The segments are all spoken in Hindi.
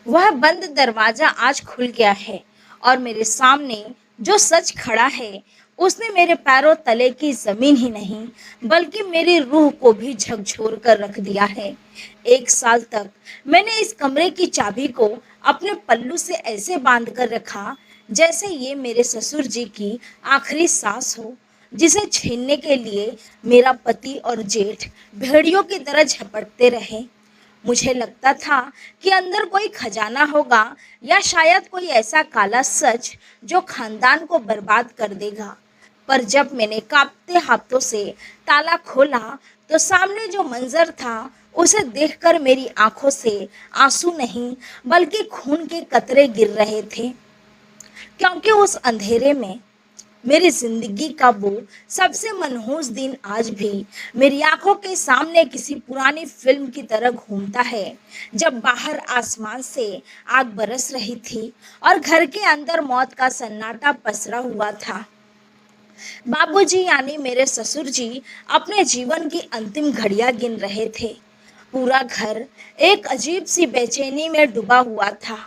वह बंद दरवाजा आज खुल गया है और मेरे सामने जो सच खड़ा है उसने मेरे पैरों तले की जमीन ही नहीं बल्कि मेरी रूह को भी झकझोर कर रख दिया है। 1 साल तक मैंने इस कमरे की चाबी को अपने पल्लू से ऐसे बांध कर रखा जैसे ये मेरे ससुर जी की आखिरी सांस हो, जिसे छीनने के लिए मेरा पति और जेठ भेड़ियों की तरह झपटते रहे। मुझे लगता था कि अंदर कोई खजाना होगा या शायद कोई ऐसा काला सच जो खानदान को बर्बाद कर देगा। पर जब मैंने कांपते हाथों से ताला खोला तो सामने जो मंजर था उसे देखकर मेरी आंखों से आंसू नहीं बल्कि खून के कतरे गिर रहे थे, क्योंकि उस अंधेरे में मेरी जिंदगी का वो सबसे मनहूस दिन आज भी मेरी आंखों के सामने किसी पुरानी फिल्म की तरह घूमता है, जब बाहर आसमान से आग बरस रही थी और घर के अंदर मौत का सन्नाटा पसरा हुआ था। बाबूजी यानी मेरे ससुर जी अपने जीवन की अंतिम घड़ियां गिन रहे थे। पूरा घर एक अजीब सी बेचैनी में डूबा हुआ था,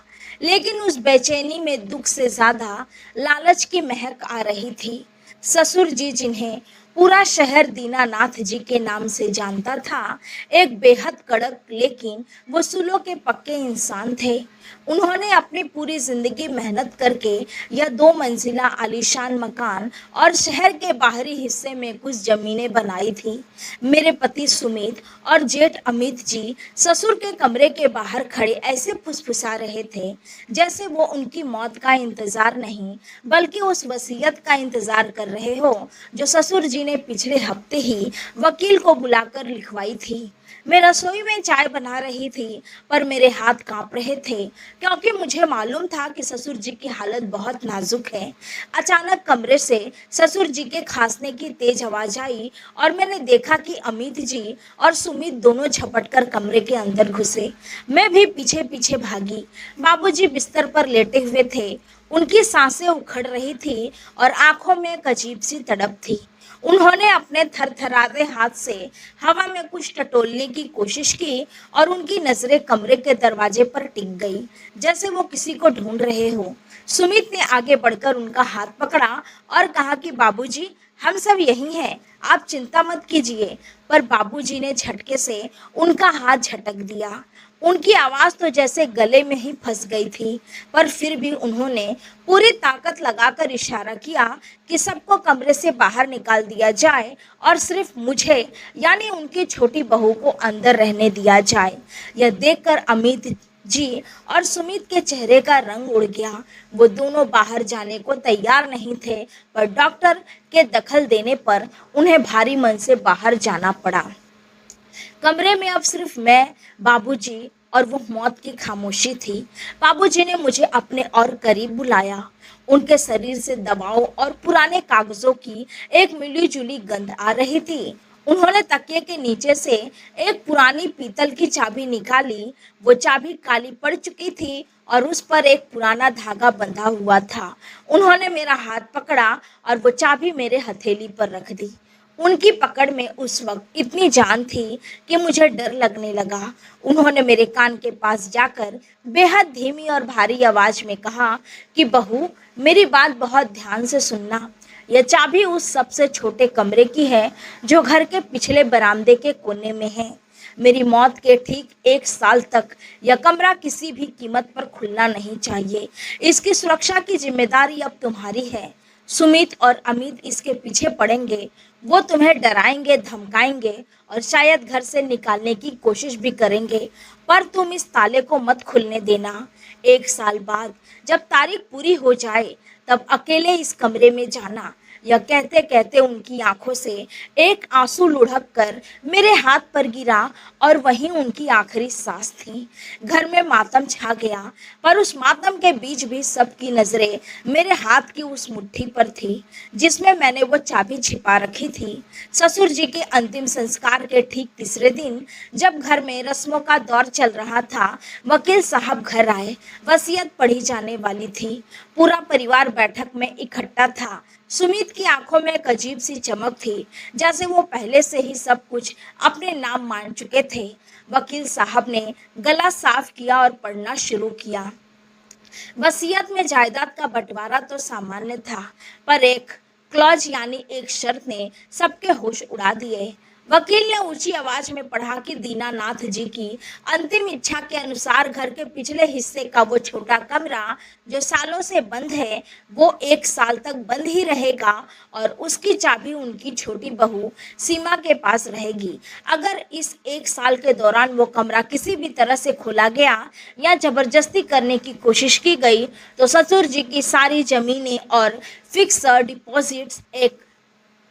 लेकिन उस बेचैनी में दुख से ज्यादा लालच की महक आ रही थी। ससुर जी, जिन्हें पूरा शहर दीनानाथ जी के नाम से जानता था, एक बेहद कड़क लेकिन वसूलों के पक्के इंसान थे। उन्होंने अपनी पूरी जिंदगी मेहनत करके यह 2 मंजिला आलीशान मकान और शहर के बाहरी हिस्से में कुछ जमीनें बनाई थी। मेरे पति सुमित और जेठ अमित जी ससुर के कमरे के बाहर खड़े ऐसे फुसफुसा रहे थे जैसे वो उनकी मौत का इंतजार नहीं बल्कि उस वसीयत का इंतजार कर रहे हो जो ससुर जी ने पिछले हफ्ते ही वकील को बुलाकर लिखवाई थी। मैं रसोई में चाय बना रही थी पर मेरे हाथ कांप रहे थे, क्योंकि मुझे मालूम था कि ससुर जी की हालत बहुत नाजुक है। अचानक कमरे से ससुर जी के खांसने की तेज आवाज आई और मैंने देखा कि अमित जी और सुमित दोनों झपटकर कमरे के अंदर घुसे। मैं भी पीछे पीछे भागी। बाबूजी बिस्तर पर लेटे हुए थे। उनकी सांसें उखड़ रही थी और आंखों में एक अजीब सी तड़प थी। उन्होंने अपने थरथराते हाथ से हवा में कुछ टटोलने की कोशिश की और उनकी नजरें कमरे के दरवाजे पर टिक गई, जैसे वो किसी को ढूंढ रहे हो। सुमित ने आगे बढ़कर उनका हाथ पकड़ा और कहा कि बाबूजी, हम सब यही हैं, आप चिंता मत कीजिए। पर बाबूजी ने झटके से उनका हाथ झटक दिया। उनकी आवाज तो जैसे गले में ही फंस गई थी, पर फिर भी उन्होंने पूरी ताकत लगाकर इशारा किया कि सबको कमरे से बाहर निकाल दिया जाए और सिर्फ मुझे यानी उनकी छोटी बहू को अंदर रहने दिया जाए। यह देखकर अमित जी और सुमित के चेहरे का रंग उड़ गया। वो दोनों बाहर जाने को तैयार नहीं थे, पर डॉक्टर के दखल देने पर उन्हें भारी मन से बाहर जाना पड़ा। कमरे में अब सिर्फ मैं, बाबूजी और वो मौत की खामोशी थी। बाबूजी ने मुझे अपने और करीब बुलाया। उनके शरीर से दवाओं और पुराने कागजों की एक मिली-जुली गंध आ रही थी। उन्होंने तकिए के नीचे से एक पुरानी पीतल की चाबी निकाली। वो चाबी काली पड़ चुकी थी और उस पर एक पुराना धागा बंधा हुआ था। उन्होंने मेरा हाथ पकड़ा और वो चाबी मेरे हथेली पर रख दी। उनकी पकड़ में उस वक्त इतनी जान थी कि मुझे डर लगने लगा। उन्होंने मेरे कान के पास जाकर बेहद धीमी और भारी आवाज में कहा कि बहू, मेरी बात बहुत ध्यान से सुनना। यह चाबी उस सबसे छोटे कमरे की है जो घर के पिछले बरामदे के कोने में है। मेरी मौत के ठीक 1 साल तक यह कमरा किसी भी कीमत पर खुलना नहीं चाहिए। इसकी सुरक्षा की जिम्मेदारी अब तुम्हारी है। सुमित और अमित इसके पीछे पड़ेंगे। वो तुम्हें डराएंगे, धमकाएंगे और शायद घर से निकालने की कोशिश भी करेंगे, पर तुम इस ताले को मत खुलने देना। 1 साल बाद जब तारीख पूरी हो जाए तब अकेले इस कमरे में जाना। यह कहते कहते उनकी आंखों से एक आंसू लुढ़क कर मेरे हाथ पर गिरा और वहीं उनकी आखिरी सांस थी। घर में मातम छा गया, पर उस मातम के बीच भी सबकी नजरें मेरे हाथ की उस मुट्ठी पर थी जिसमें मैंने वो चाबी छिपा रखी थी। ससुर जी के अंतिम संस्कार के ठीक तीसरे दिन जब घर में रस्मों का दौर चल रहा था, वकील साहब घर आए। वसीयत पढ़ी जाने वाली थी। पूरा परिवार बैठक में इकट्ठा था। सुमित की आंखों में एक अजीब सी चमक थी, जैसे वो पहले से ही सब कुछ अपने नाम मान चुके थे। वकील साहब ने गला साफ किया और पढ़ना शुरू किया। वसीयत में जायदाद का बंटवारा तो सामान्य था, पर एक क्लॉज यानी एक शर्त ने सबके होश उड़ा दिए। वकील ने ऊंची आवाज में पढ़ा कि दीनानाथ जी की अंतिम इच्छा के अनुसार घर के पिछले हिस्से का वो छोटा कमरा जो सालों से बंद है, वो 1 साल तक बंद ही रहेगा और उसकी चाबी उनकी छोटी बहू सीमा के पास रहेगी। अगर इस 1 साल के दौरान वो कमरा किसी भी तरह से खोला गया या जबरदस्ती करने की कोशिश की गई तो ससुर जी की सारी जमीनें और फिक्स डिपॉजिट्स एक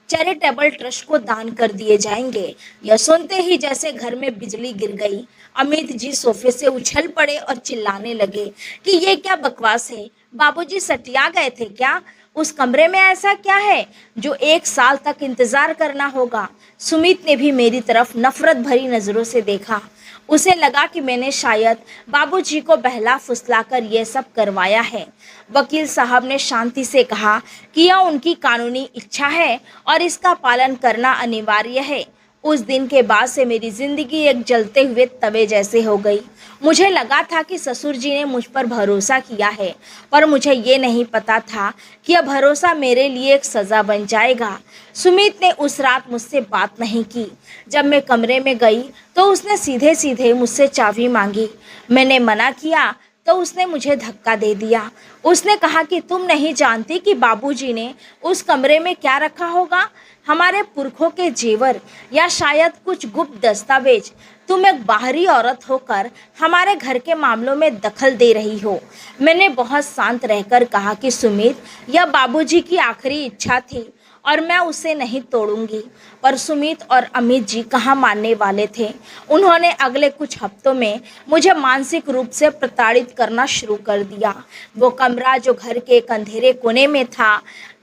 चैरिटेबल ट्रस्ट को दान कर दिए जाएंगे। यह सुनते ही जैसे घर में बिजली गिर गई। अमित जी सोफे से उछल पड़े और चिल्लाने लगे कि ये क्या बकवास है। बाबूजी सटिया गए थे क्या? उस कमरे में ऐसा क्या है जो 1 साल तक इंतजार करना होगा? सुमित ने भी मेरी तरफ नफरत भरी नजरों से देखा। उसे लगा कि मैंने शायद बाबूजी को बहला फुसलाकर यह सब करवाया है। वकील साहब ने शांति से कहा कि यह उनकी कानूनी इच्छा है और इसका पालन करना अनिवार्य है। उस दिन के बाद से मेरी जिंदगी एक जलते हुए तवे जैसे हो गई। मुझे लगा था कि ससुर जी ने मुझ पर भरोसा किया है, पर मुझे ये नहीं पता था कि यह भरोसा मेरे लिए एक सज़ा बन जाएगा। सुमित ने उस रात मुझसे बात नहीं की। जब मैं कमरे में गई तो उसने सीधे सीधे मुझसे चाबी मांगी। मैंने मना किया तो उसने मुझे धक्का दे दिया। उसने कहा कि तुम नहीं जानती कि बाबूजी ने उस कमरे में क्या रखा होगा, हमारे पुरखों के जेवर या शायद कुछ गुप्त दस्तावेज। तुम एक बाहरी औरत होकर हमारे घर के मामलों में दखल दे रही हो। मैंने बहुत शांत रहकर कहा कि सुमित, यह बाबूजी की आखिरी इच्छा थी और मैं उसे नहीं तोड़ूंगी। पर सुमित और अमित जी कहाँ मानने वाले थे। उन्होंने अगले कुछ हफ्तों में मुझे मानसिक रूप से प्रताड़ित करना शुरू कर दिया। वो कमरा जो घर के एक अंधेरे कोने में था,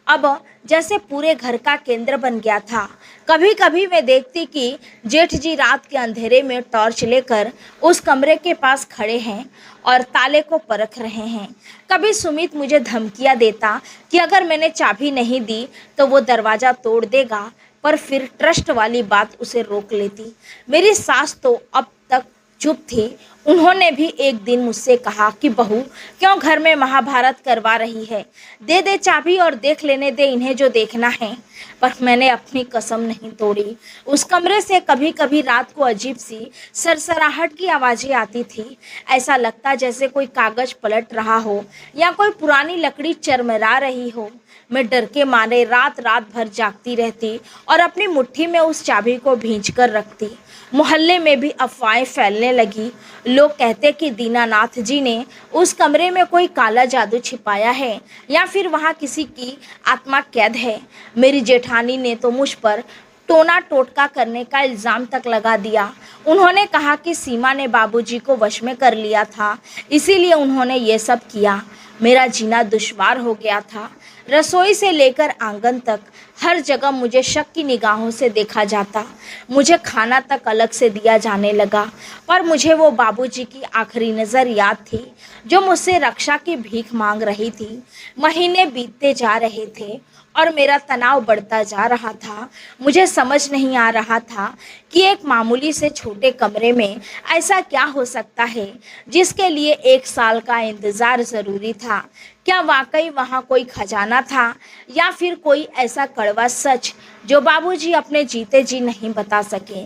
अब जैसे पूरे घर का केंद्र बन गया था। कभी कभी मैं देखती कि जेठ जी रात के अंधेरे में टॉर्च लेकर उस कमरे के पास खड़े हैं और ताले को परख रहे हैं। कभी सुमित मुझे धमकियां देता कि अगर मैंने चाबी नहीं दी तो वो दरवाज़ा तोड़ देगा, पर फिर ट्रस्ट वाली बात उसे रोक लेती। मेरी सास तो अब तक चुप थी। उन्होंने भी एक दिन मुझसे कहा कि बहू, क्यों घर में महाभारत करवा रही है? दे दे चाबी और देख लेने दे इन्हें जो देखना है। पर मैंने अपनी कसम नहीं तोड़ी। उस कमरे से कभी कभी रात को अजीब सी सरसराहट की आवाज़ें आती थी। ऐसा लगता जैसे कोई कागज पलट रहा हो या कोई पुरानी लकड़ी चरमरा रही हो। मैं डर के मारे रात रात भर जागती रहती और अपनी मुट्ठी में उस चाबी को भींच कर रखती। मोहल्ले में भी अफवाहें फैलने लगी। लोग कहते कि दीनानाथ जी ने उस कमरे में कोई काला जादू छिपाया है या फिर वहाँ किसी की आत्मा कैद है। मेरी जेठानी ने तो मुझ पर टोना टोटका करने का इल्ज़ाम तक लगा दिया। उन्होंने कहा कि सीमा ने बाबूजी को वश में कर लिया था, इसीलिए उन्होंने ये सब किया। मेरा जीना दुश्वार हो गया था। रसोई से लेकर आंगन तक हर जगह मुझे शक की निगाहों से देखा जाता। मुझे खाना तक अलग से दिया जाने लगा। पर मुझे वो बाबूजी की आखिरी नज़र याद थी जो मुझसे रक्षा की भीख मांग रही थी। महीने बीतते जा रहे थे और मेरा तनाव बढ़ता जा रहा था। मुझे समझ नहीं आ रहा था कि एक मामूली से छोटे कमरे में ऐसा क्या हो सकता है जिसके लिए 1 साल का इंतज़ार ज़रूरी था। क्या वाकई वहाँ कोई खजाना था या फिर कोई ऐसा कड़वा सच जो बाबूजी अपने जीते जी नहीं बता सके।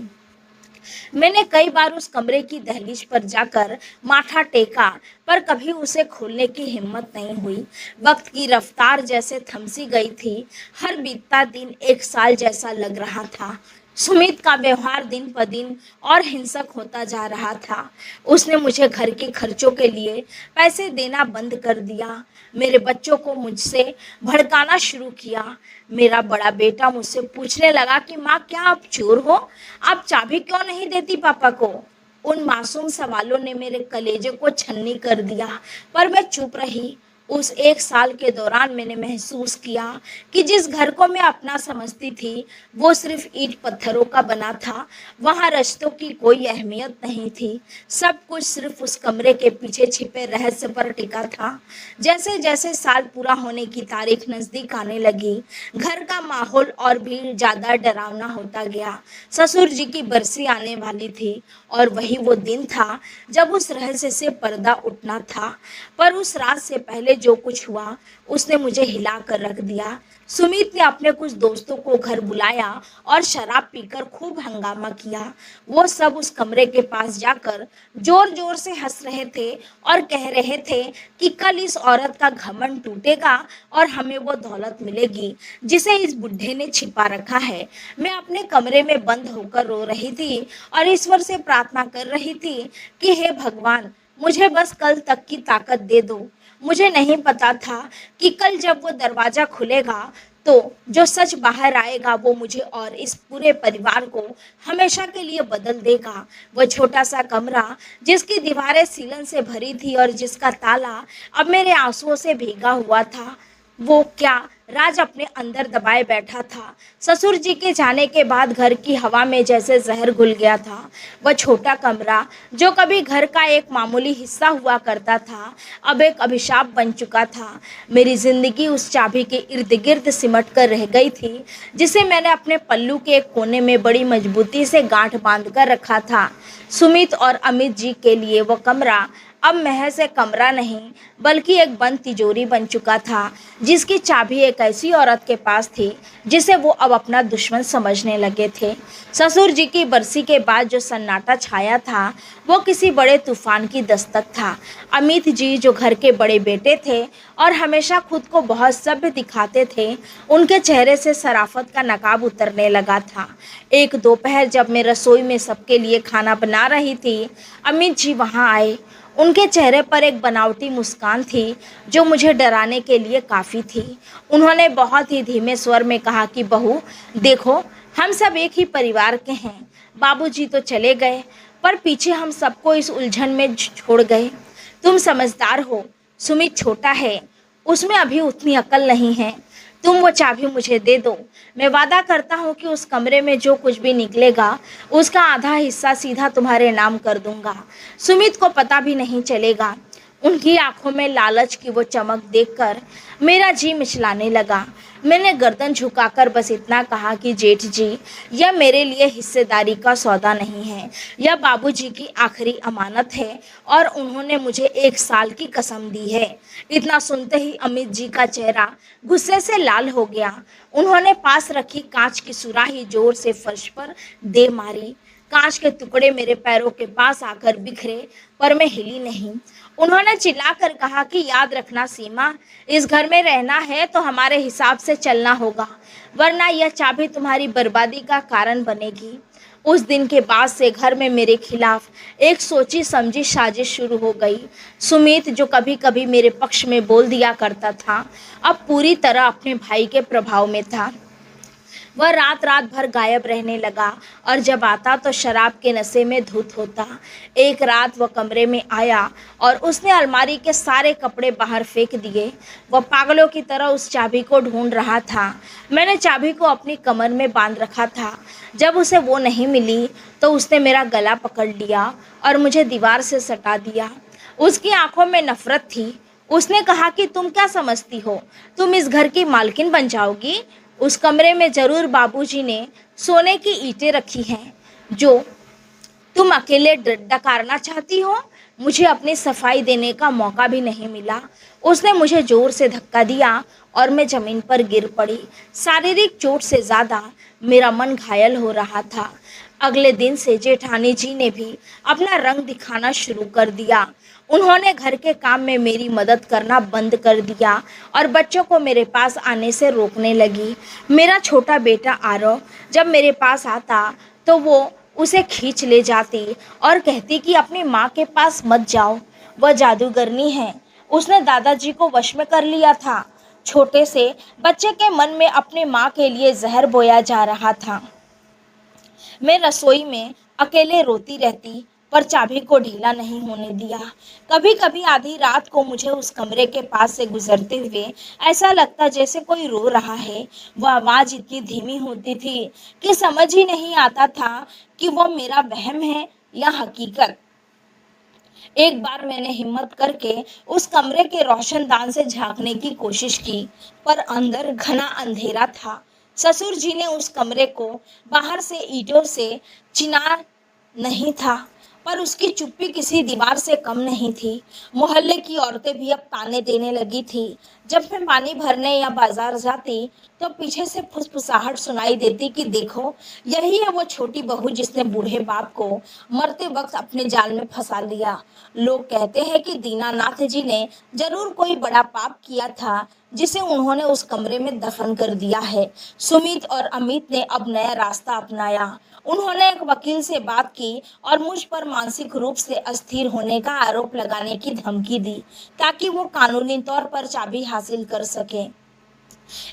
मैंने कई बार उस कमरे की दहलीज पर जाकर माथा टेका, पर कभी उसे खोलने की हिम्मत नहीं हुई। वक्त की रफ्तार जैसे थमसी गई थी। हर बीतता दिन 1 साल जैसा लग रहा था। सुमित का व्यवहार दिन ब दिन और हिंसक होता जा रहा था। उसने मुझे घर के खर्चों के लिए पैसे देना बंद कर दिया। मेरे बच्चों को मुझसे भड़काना शुरू किया। मेरा बड़ा बेटा मुझसे पूछने लगा कि माँ, क्या आप चोर हो? आप चाबी क्यों नहीं देती पापा को? उन मासूम सवालों ने मेरे कलेजे को छन्नी कर दिया, पर मैं चुप रही। उस 1 साल के दौरान मैंने महसूस किया कि जिस घर को मैं अपना समझती थी, वो सिर्फ ईंट-पत्थरों का बना था। वहाँ रिश्तों की कोई अहमियत नहीं थी। सब कुछ सिर्फ उस कमरे के पीछे छिपे रहस्य पर टिका था। जैसे-जैसे साल पूरा होने की तारीख नज़दीक आने लगी, घर का माहौल और भी ज़्यादा डरावना होता गया। ससुर जी की बरसी आने वाली थी और वही वो दिन था जब उस रहस्य से पर्दा उठना था। पर उस रात से पहले जो कुछ हुआ, उसने मुझे हिला कर रख दिया। सुमित ने अपने कुछ दोस्तों को घर बुलाया और शराब पीकर खूब हंगामा किया। वो सब उस कमरे के पास जाकर जोर-जोर से हंस रहे थे और कह रहे थे कि कल इस औरत का घमंड टूटेगा और हमें वो दौलत मिलेगी जिसे इस बुड्ढे ने छिपा रखा है। मैं अपने कमरे में बंद होकर रो रही थी और ईश्वर से प्रार्थना कर रही थी कि हे भगवान, मुझे बस कल तक की ताकत दे दो। मुझे नहीं पता था कि कल जब वो दरवाज़ा खुलेगा तो जो सच बाहर आएगा वो मुझे और इस पूरे परिवार को हमेशा के लिए बदल देगा। वो छोटा-सा कमरा जिसकी दीवारें सीलन से भरी थी और जिसका ताला अब मेरे आँसुओं से भीगा हुआ था, वो क्या राज अपने अंदर दबाए बैठा था। ससुर जी के जाने के बाद घर की हवा में जैसे जहर घुल गया था। वह छोटा कमरा जो कभी घर का एक मामूली हिस्सा हुआ करता था, अब एक अभिशाप बन चुका था। मेरी जिंदगी उस चाबी के इर्द गिर्द सिमट कर रह गई थी जिसे मैंने अपने पल्लू के एक कोने में बड़ी मजबूती से गांठ बांध कर रखा था। सुमित और अमित जी के लिए वह कमरा अब महज एक कमरा नहीं बल्कि एक बंद तिजोरी बन चुका था जिसकी चाबी एक ऐसी औरत के पास थी जिसे वो अब अपना दुश्मन समझने लगे थे। ससुर जी की बरसी के बाद जो सन्नाटा छाया था वो किसी बड़े तूफान की दस्तक था। अमित जी जो घर के बड़े बेटे थे और हमेशा खुद को बहुत सभ्य दिखाते थे, उनके चेहरे से शराफत का नकाब उतरने लगा था। एक दोपहर जब मैं रसोई में सबके लिए खाना बना रही थी, अमित जी वहाँ आए। उनके चेहरे पर एक बनावटी मुस्कान थी जो मुझे डराने के लिए काफ़ी थी। उन्होंने बहुत ही धीमे स्वर में कहा कि बहू देखो, हम सब एक ही परिवार के हैं। बाबूजी तो चले गए पर पीछे हम सबको इस उलझन में छोड़ गए। तुम समझदार हो, सुमित छोटा है, उसमें अभी उतनी अकल नहीं है। तुम वो चाबी मुझे दे दो। मैं वादा करता हूँ कि उस कमरे में जो कुछ भी निकलेगा उसका आधा हिस्सा सीधा तुम्हारे नाम कर दूंगा। सुमित को पता भी नहीं चलेगा। उनकी आंखों में लालच की वो चमक देखकर मेरा जी मिचलाने लगा। मैंने गर्दन झुकाकर बस इतना कहा कि जेठ जी, यह मेरे लिए हिस्सेदारी का सौदा नहीं है, यह बाबूजी की आखिरी अमानत है और उन्होंने मुझे 1 साल की कसम दी है। इतना सुनते ही अमित जी का चेहरा गुस्से से लाल हो गया। उन्होंने पास रखी कांच की सुराही जोर से फर्श पर दे मारी। कांच के टुकड़े मेरे पैरों के पास आकर बिखरे पर मैं हिली नहीं। उन्होंने चिल्लाकर कहा कि याद रखना सीमा, इस घर में रहना है तो हमारे हिसाब से चलना होगा, वरना यह चाबी तुम्हारी बर्बादी का कारण बनेगी। उस दिन के बाद से घर में मेरे खिलाफ एक सोची समझी साजिश शुरू हो गई। सुमित जो कभी कभी मेरे पक्ष में बोल दिया करता था, अब पूरी तरह अपने भाई के प्रभाव में था। वह रात रात भर गायब रहने लगा और जब आता तो शराब के नशे में धुत होता। एक रात वह कमरे में आया और उसने अलमारी के सारे कपड़े बाहर फेंक दिए। वह पागलों की तरह उस चाबी को ढूंढ रहा था। मैंने चाबी को अपनी कमर में बांध रखा था। जब उसे वो नहीं मिली तो उसने मेरा गला पकड़ लिया और मुझे दीवार से सटा दिया। उसकी आंखों में नफरत थी। उसने कहा कि तुम क्या समझती हो, तुम इस घर की मालकिन बन जाओगी। उस कमरे में जरूर बाबूजी ने सोने की ईंटें रखी हैं जो तुम अकेले डकारना चाहती हो। मुझे अपनी सफाई देने का मौका भी नहीं मिला। उसने मुझे जोर से धक्का दिया और मैं जमीन पर गिर पड़ी। शारीरिक चोट से ज़्यादा मेरा मन घायल हो रहा था। अगले दिन से जेठानी जी ने भी अपना रंग दिखाना शुरू कर दिया। उन्होंने घर के काम में मेरी मदद करना बंद कर दिया और बच्चों को मेरे पास आने से रोकने लगी। मेरा छोटा बेटा आरव जब मेरे पास आता तो वो उसे खींच ले जाती और कहती कि अपनी माँ के पास मत जाओ, वह जादूगरनी है, उसने दादाजी को वश में कर लिया था। छोटे से बच्चे के मन में अपनी माँ के लिए जहर बोया जा रहा था। मैं रसोई में अकेले रोती रहती पर चाबी को ढीला नहीं होने दिया। कभी कभी आधी रात को मुझे उस कमरे के पास से गुजरते हुए ऐसा लगता जैसे कोई रो रहा है। वह आवाज इतनी धीमी होती थी कि समझ ही नहीं आता था कि वो मेरा वहम है या हकीकत। एक बार मैंने हिम्मत करके उस कमरे के रोशनदान से झांकने की कोशिश की, पर अंदर घना अंधेरा था। ससुर जी ने उस कमरे को बाहर से ईंटों से चिना नहीं था, पर उसकी चुप्पी किसी दीवार से कम नहीं थी। मोहल्ले की औरतें भी अब ताने देने लगी थी। जब मैं पानी भरने या बाजार जाती तो पीछे से फुसफुसाहट सुनाई देती कि देखो, यही है वो छोटी बहू जिसने बूढ़े बाप को मरते वक्त अपने जाल में फंसा लिया। लोग कहते हैं कि दीनानाथ जी ने जरूर कोई बड़ा पाप किया था, जिसे उन्होंने उस कमरे में दफन कर दिया है। सुमित और अमित ने अब नया रास्ता अपनाया। उन्होंने एक वकील से बात की और मुझ पर मानसिक रूप से अस्थिर होने का आरोप लगाने की धमकी दी, ताकि वो कानूनी तौर पर चाबी हासिल कर सके।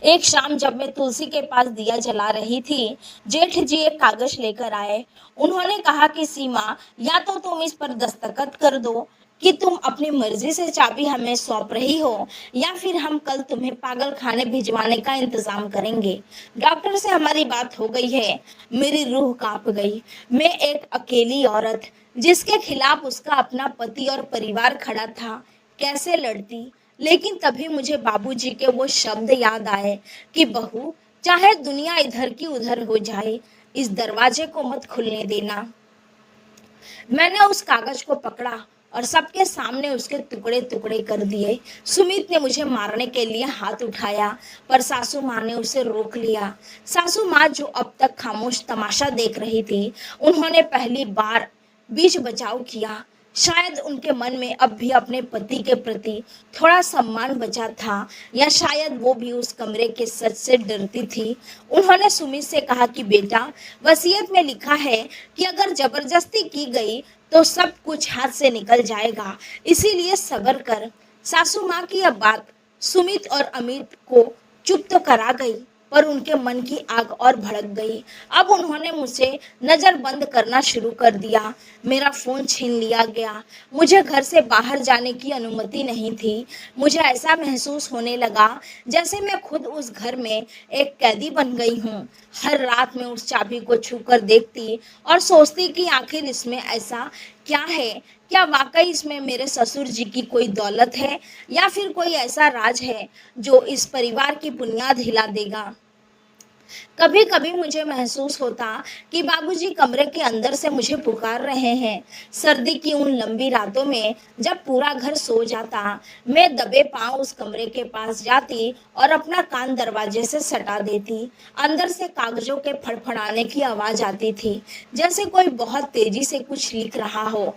एक शाम जब मैं तुलसी के पास दिया जला रही थी, जेठ जी एक कागज लेकर आए। उन्होंने कहा कि सीमा, या तो तुम इस पर दस्तखत कर दो कि तुम अपनी मर्जी से चाबी हमें सौंप रही हो, या फिर हम कल तुम्हें पागल खाने भिजवाने का इंतजाम करेंगे। डॉक्टर से हमारी बात हो गई है। मेरी रूह कांप गई। मैं एक अकेली औरत, जिसके खिलाफ उसका अपना पति और परिवार खड़ा था, कैसे लड़ती। लेकिन तभी मुझे बाबूजी के वो शब्द याद आए कि बहू, चाहे दुनिया इधर की उधर हो जाए, इस दरवाजे को मत खुलने देना। मैंने उस कागज को पकड़ा और सबके सामने उसके टुकड़े टुकड़े कर दिए। सुमित ने मुझे मारने के लिए हाथ उठाया, पर सासू माँ ने उसे रोक लिया। सासू माँ, जो अब तक खामोश तमाशा देख रही थी, उन्होंने पहली बार बीच बचाव किया। शायद उनके मन में अब भी अपने पति के प्रति थोड़ा सम्मान बचा था, या शायद वो भी उस कमरे के सच से डरती थी। उन्होंने सुमित से कहा कि बेटा, वसीयत में लिखा है कि अगर जबरदस्ती की गई तो सब कुछ हाथ से निकल जाएगा, इसीलिए सब्र कर। सासू माँ की अब बात सुमित और अमित को चुप तो करा गई, पर उनके मन की आग और भड़क गई। अब उन्होंने मुझसे नजर बंद करना शुरू कर दिया। मेरा फोन छीन लिया गया। मुझे घर से बाहर जाने की अनुमति नहीं थी। मुझे ऐसा महसूस होने लगा जैसे मैं खुद उस घर में एक कैदी बन गई हूँ। हर रात मैं उस चाबी को छूकर देखती और सोचती कि आखिर इसमें ऐसा क्या है। क्या वाकई इसमें मेरे ससुर जी की कोई दौलत है, या फिर कोई ऐसा राज है जो इस परिवार की बुनियाद हिला देगा। कभी कभी मुझे महसूस होता कि बाबूजी कमरे के अंदर से मुझे पुकार रहे हैं। सर्दी की उन लंबी रातों में जब पूरा घर सो जाता, मैं दबे पांव उस कमरे के पास जाती और अपना कान दरवाजे से सटा देती। अंदर से कागजों के फड़फड़ाने की आवाज आती थी, जैसे कोई बहुत तेजी से कुछ लिख रहा हो।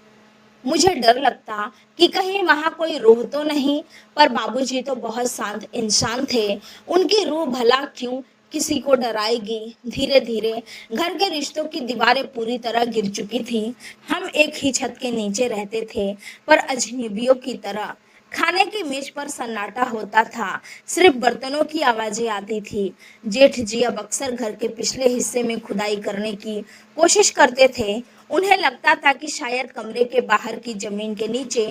मुझे डर लगता कि कहीं वहां कोई रूह तो नहीं, पर बाबूजी तो बहुत शांत इंसान थे। उनकी रूह भला क्यों किसी को डराएगी। धीरे धीरे घर के रिश्तों की दीवारें पूरी तरह गिर चुकी थी। हम एक ही छत के नीचे रहते थे, पर अजनबियों की तरह। खाने की मेज पर सन्नाटा होता था, सिर्फ बर्तनों की आवाजें आती थी। जेठ जी अब अक्सर घर के पिछले हिस्से में खुदाई करने की कोशिश करते थे। उन्हें लगता था कि शायद कमरे के बाहर की जमीन के नीचे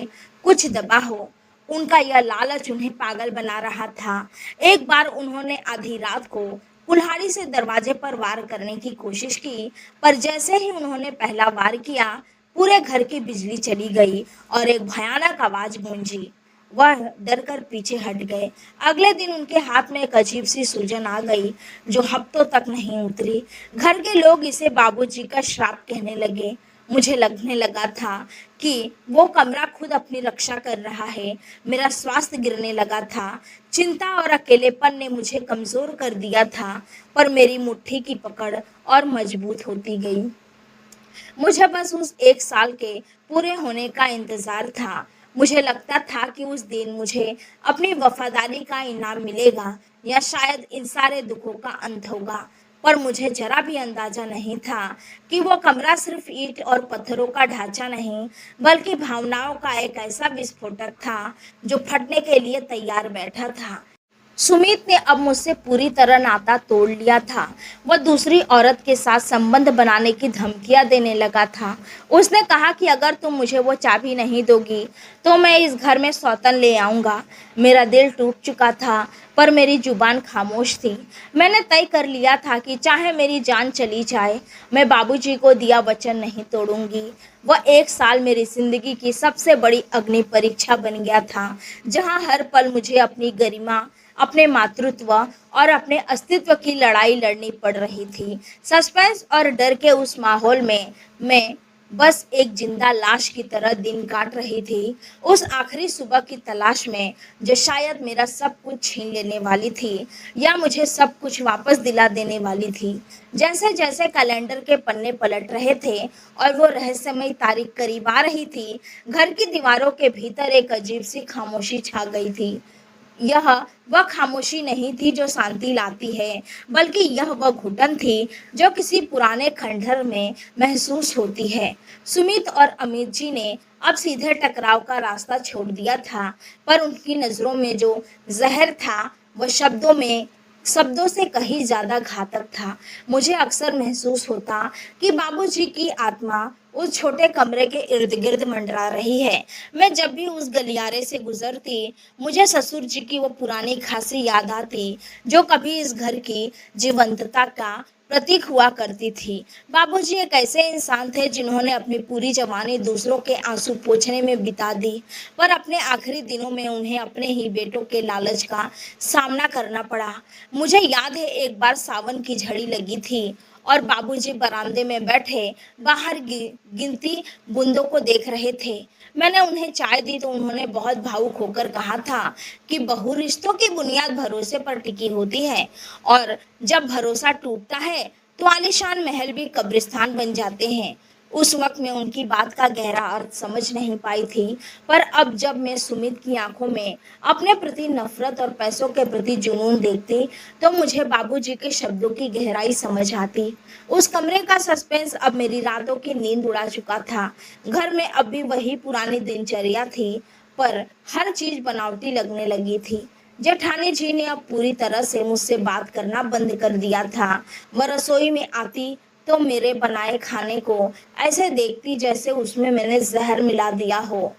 कुछ दबा हो। उनका यह लालच उन्हें पागल बना रहा था। एक बार उन्होंने आधी रात को कुल्हाड़ी से दरवाजे पर वार करने की कोशिश की, पर जैसे ही उन्होंने पहला वार किया, पूरे घर की बिजली चली गई और एक भयानक आवाज गूंजी। वह डर कर पीछे हट गए। अगले दिन उनके हाथ में एक अजीब सी सूजन आ गई, जो हफ्तों तक नहीं उतरी। घर के लोग इसे बाबूजी का श्राप कहने लगे। मुझे लगने लगा था कि वो कमरा खुद अपनी रक्षा कर रहा है। मेरा स्वास्थ्य गिरने लगा था। चिंता और अकेलेपन ने मुझे कमजोर कर दिया था, पर मेरी मुट्ठी की पकड़ और मजबूत होती गई। मुझे बस उस एक साल के पूरे होने का इंतजार था। मुझे लगता था कि उस दिन मुझे अपनी वफादारी का इनाम मिलेगा, या शायद इन सारे दुखों का अंत होगा। पर मुझे जरा भी अंदाजा नहीं था कि वो कमरा सिर्फ ईंट और पत्थरों का ढांचा नहीं, बल्कि भावनाओं का एक ऐसा विस्फोटक था जो फटने के लिए तैयार बैठा था। सुमित ने अब मुझसे पूरी तरह नाता तोड़ लिया था। वह दूसरी औरत के साथ संबंध बनाने की धमकियां देने लगा था। उसने कहा कि अगर तुम मुझे वो चाबी नहीं दोगी तो मैं इस घर में सौतन ले आऊँगा। मेरा दिल टूट चुका था, पर मेरी जुबान खामोश थी। मैंने तय कर लिया था कि चाहे मेरी जान चली जाए, मैं बाबूजी को दिया वचन नहीं तोड़ूंगी। वह 1 साल मेरी ज़िंदगी की सबसे बड़ी अग्नि परीक्षा बन गया था, जहाँ हर पल मुझे अपनी गरिमा, अपने मातृत्व और अपने अस्तित्व की लड़ाई लड़नी पड़ रही थी। सस्पेंस और डर के उस माहौल में मैं बस एक जिंदा लाश की तरह दिन काट रही थी, उस आखिरी सुबह की तलाश में जो शायद मेरा सब कुछ छीन लेने वाली थी या मुझे सब कुछ वापस दिला देने वाली थी। जैसे जैसे कैलेंडर के पन्ने पलट रहे थे और वो रहस्यमय तारीख करीब आ रही थी, घर की दीवारों के भीतर एक अजीब सी खामोशी छा गई थी। यह वह खामोशी नहीं थी जो शांति लाती है, बल्कि यह वह घुटन थी जो किसी पुराने खंडहर में महसूस होती है। सुमित और अमित जी ने अब सीधे टकराव का रास्ता छोड़ दिया था, पर उनकी नज़रों में जो जहर था वह शब्दों से कहीं ज्यादा घातक था। मुझे अक्सर महसूस होता कि बाबूजी की आत्मा उस छोटे कमरे के इर्द गिर्द मंडरा रही है। मैं जब भी उस गलियारे से गुजरती, मुझे ससुर जी की वो पुरानी खासी याद आती, जो कभी इस घर की जीवंतता का प्रतीक हुआ करती थी। बाबूजी एक ऐसे इंसान थे जिन्होंने अपनी पूरी जवानी दूसरों के आंसू पोंछने में बिता दी, पर अपने आखिरी दिनों में उन्हें अपने ही बेटों के लालच का सामना करना पड़ा। मुझे याद है एक बार सावन की झड़ी लगी थी और बाबूजी बरामदे में बैठे बाहर गिनती बूंदों को देख रहे थे। मैंने उन्हें चाय दी तो उन्होंने बहुत भावुक होकर कहा था कि बहु रिश्तों की बुनियाद भरोसे पर टिकी होती है, और जब भरोसा टूटता है तो आलीशान महल भी कब्रिस्तान बन जाते हैं। उस वक्त मैं उनकी बात का गहरा अर्थ समझ नहीं पाई थी, पर अब जब मैं सुमित की आंखों में अपने प्रति नफरत और पैसों के प्रति जुनून देखती, तो मुझे बाबूजी के शब्दों की गहराई समझ आती। उस कमरे का सस्पेंस अब मेरी रातों की नींद उड़ा चुका था। घर में अब भी वही पुरानी दिनचर्या थी, पर हर चीज बनावटी लगने लगी थी। जेठानी जी ने अब पूरी तरह से मुझसे बात करना बंद कर दिया था। वह रसोई में आती तो मेरे बनाए खाने को ऐसे देखती जैसे उसमें मैंने जहर मिला दिया हो।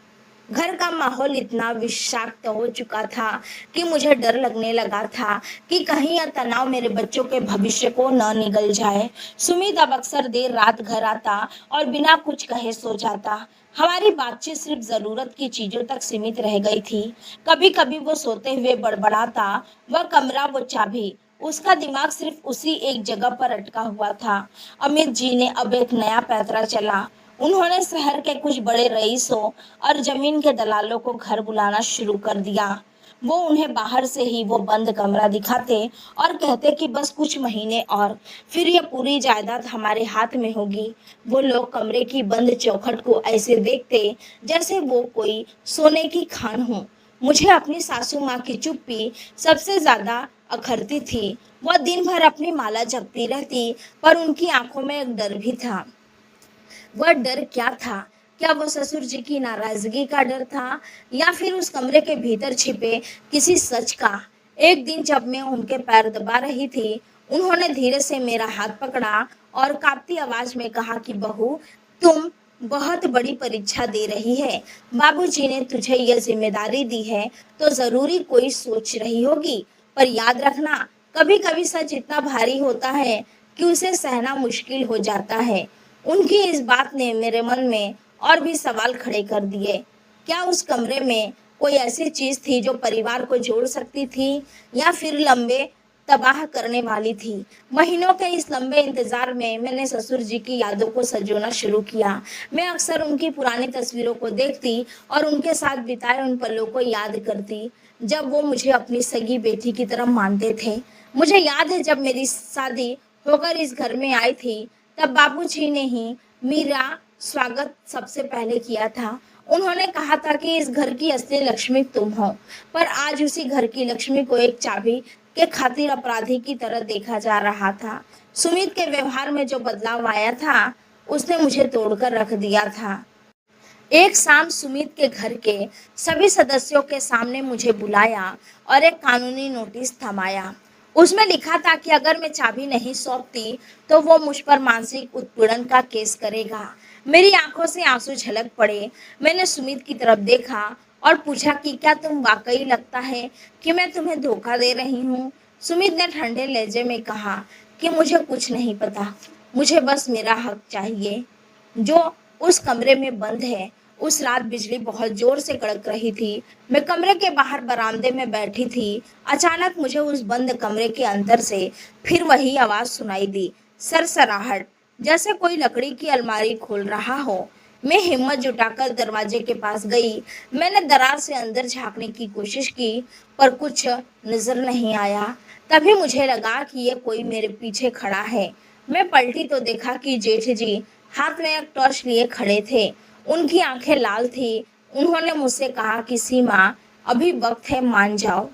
घर का माहौल इतना विषाक्त हो चुका था कि मुझे डर लगने लगा था कि कहीं यह तनाव मेरे बच्चों के भविष्य को न निगल जाए। सुमित अब अक्सर देर रात घर आता और बिना कुछ कहे सो जाता। हमारी बातचीत सिर्फ जरूरत की चीजों तक सीमित रह गई थी। कभी कभी वो सोते हुए बड़बड़ाता, वह कमरा, वो चाबी। उसका दिमाग सिर्फ उसी एक जगह पर अटका हुआ था। अमित जी ने अब एक नया पैंतरा चला। उन्होंने शहर के कुछ बड़े रईसों और जमीन के दलालों को घर बुलाना शुरू कर दिया। वो उन्हें बाहर से ही वो बंद कमरा दिखाते और कहते कि बस कुछ महीने और फिर ये पूरी जायदाद हमारे हाथ में होगी। वो लोग कमरे की बंद चौखट को ऐसे देखते जैसे वो कोई सोने की खान हो। मुझे अपनी सासू माँ की चुप्पी सबसे ज्यादा अखरती थी। वह दिन भर अपनी माला जपती रहती, पर उनकी आंखों में एक डर भी था। वह डर क्या था? क्या वह ससुर जी की नाराजगी का डर था, या फिर उस कमरे के भीतर छिपे किसी सच का? एक दिन जब मैं उनके पैर दबा रही थी, उन्होंने धीरे से मेरा हाथ पकड़ा और कांपती आवाज में कहा कि बहू, तुम बहुत बड़ी परीक्षा दे रही है। बाबूजी ने तुझे यह जिम्मेदारी दी है तो जरूरी कोई सोच रही होगी, पर याद रखना, कभी कभी सच इतना भारी होता है कि उसे सहना मुश्किल हो जाता है। उनकी इस बात ने मेरे मन में और भी सवाल खड़े कर दिए। क्या उस कमरे में कोई ऐसी चीज थी जो परिवार को जोड़ सकती थी, या फिर लंबे तबाह करने वाली थी? महीनों के इस लंबे इंतजार में मैंने ससुर जी की यादों को सजोना शुरू किया। मैं अक्सर उनकी पुरानी तस्वीरों को देखती और उनके साथ बिताए उन पलों को याद करती, जब वो मुझे अपनी सगी बेटी की तरह मानते थे। मुझे याद है जब मेरी शादी होकर इस घर में आई थी, तब बाबूजी ने ही मेरा स्वागत सबसे पहले किया था। उन्होंने कहा था कि इस घर की असली लक्ष्मी तुम हो, पर आज उसी घर की लक्ष्मी को एक चाबी के खातिर अपराधी की तरह देखा जा रहा था। सुमित के व्यवहार में जो बदलाव आया था, उसने मुझे तोड़कर रख दिया था। एक शाम सुमित के घर के सभी सदस्यों के सामने मुझे बुलाया और एक कानूनी नोटिस थमाया। उसमें लिखा था कि अगर मैं चाबी नहीं सौंपती तो वो मुझ पर मानसिक उत्पीड़न का केस करेगा। मेरी आंखों से आंसू झलक पड़े। मैंने सुमित की तरफ देखा और पूछा कि क्या तुम वाकई लगता है कि मैं तुम्हें धोखा दे रही हूँ। सुमित ने ठंडे लहजे में कहा कि मुझे कुछ नहीं पता, मुझे बस मेरा हक चाहिए जो उस कमरे में बंद है। उस रात बिजली बहुत जोर से कड़क रही थी। मैं कमरे के बाहर बरामदे में बैठी थी। अचानक मुझे उस बंद कमरे के अंदर से फिर वही आवाज सुनाई दी, सरसराहट, जैसे कोई लकड़ी की अलमारी खोल रहा हो। मैं हिम्मत जुटाकर दरवाजे के पास गई। मैंने दरार से अंदर झांकने की कोशिश की, पर कुछ नजर नहीं आया। तभी मुझे लगा कि ये कोई मेरे पीछे खड़ा है। मैं पलटी तो देखा कि जेठ जी हाथ में एक टॉर्च लिए खड़े थे। उनकी आंखें लाल थी। उन्होंने मुझसे कहा कि सीमा, अभी वक्त है, मान जाओ,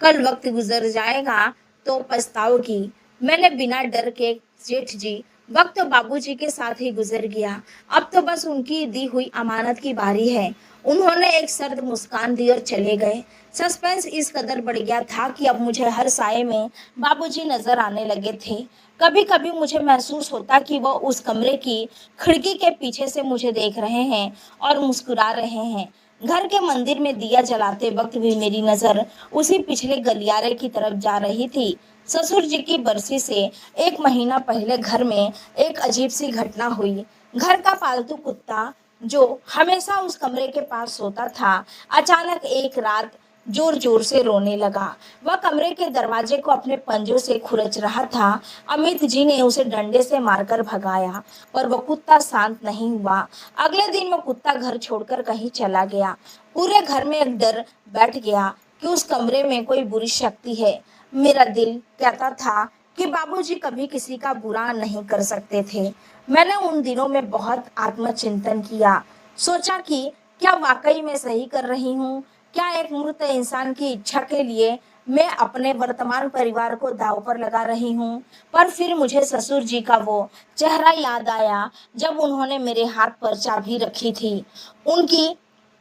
कल वक्त गुजर जाएगा तो पछताओगी। मैंने बिना डर के, जेठ जी, वक्त तो बाबूजी के साथ ही गुजर गया, अब तो बस उनकी दी हुई अमानत की बारी है। उन्होंने एक सर्द मुस्कान दी और चले गए। सस्पेंस इस कदर बढ़ गया था कि अब मुझे हर साये में बाबूजी नजर आने लगे थे। कभी कभी मुझे महसूस होता कि वो उस कमरे की खिड़की के पीछे से मुझे देख रहे हैं और मुस्कुरा रहे हैं। घर के मंदिर में दिया जलाते वक्त भी मेरी नजर उसी पिछले गलियारे की तरफ जा रही थी। ससुर जी की बरसी से एक महीना पहले घर में एक अजीब सी घटना हुई। घर का पालतू कुत्ता जो हमेशा उस कमरे के पास सोता था, अचानक एक रात जोर जोर से रोने लगा। वह कमरे के दरवाजे को अपने पंजों से खुरच रहा था। अमित जी ने उसे डंडे से मारकर भगाया, पर वह कुत्ता शांत नहीं हुआ। अगले दिन वह कुत्ता घर छोड़कर कहीं चला गया। पूरे घर में एक डर बैठ गया कि उस कमरे में कोई बुरी शक्ति है। मेरा दिल कहता था कि बाबूजी कभी किसी का बुरा नहीं कर सकते थे। मैंने उन दिनों में बहुत आत्मचिंतन किया। सोचा कि क्या वाकई मैं सही कर रही हूँ? क्या एक मृत इंसान की इच्छा के लिए मैं अपने वर्तमान परिवार को दांव पर लगा रही हूँ? पर फिर मुझे ससुर जी का वो चेहरा याद आया जब उन्होंने मेरे हाथ पर चाबी रखी थी। उनकी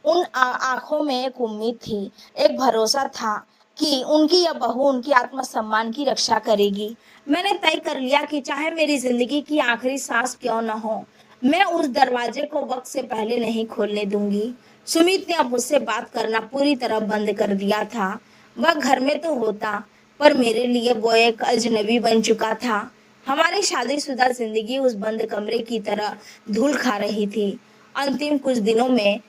उन आंखों में एक उम्मीद थी, एक भरोसा था कि उनकी यह बहू उनकी आत्मसम्मान की रक्षा करेगी। मैंने तय कर लिया कि चाहे मेरी जिंदगी की आखिरी सांस क्यों न हो, मैं उस दरवाजे को वक्त से पहले नहीं खोलने दूंगी। सुमित ने अब मुझसे बात करना पूरी तरह बंद कर दिया था। वह घर में तो होता, पर मेरे लिए वो एक अजनबी बन चुका था। हमारी शादीशुदा जिंदगी उस बंद कमरे की तरह धूल खा रही थी। अंतिम कुछ दिनों में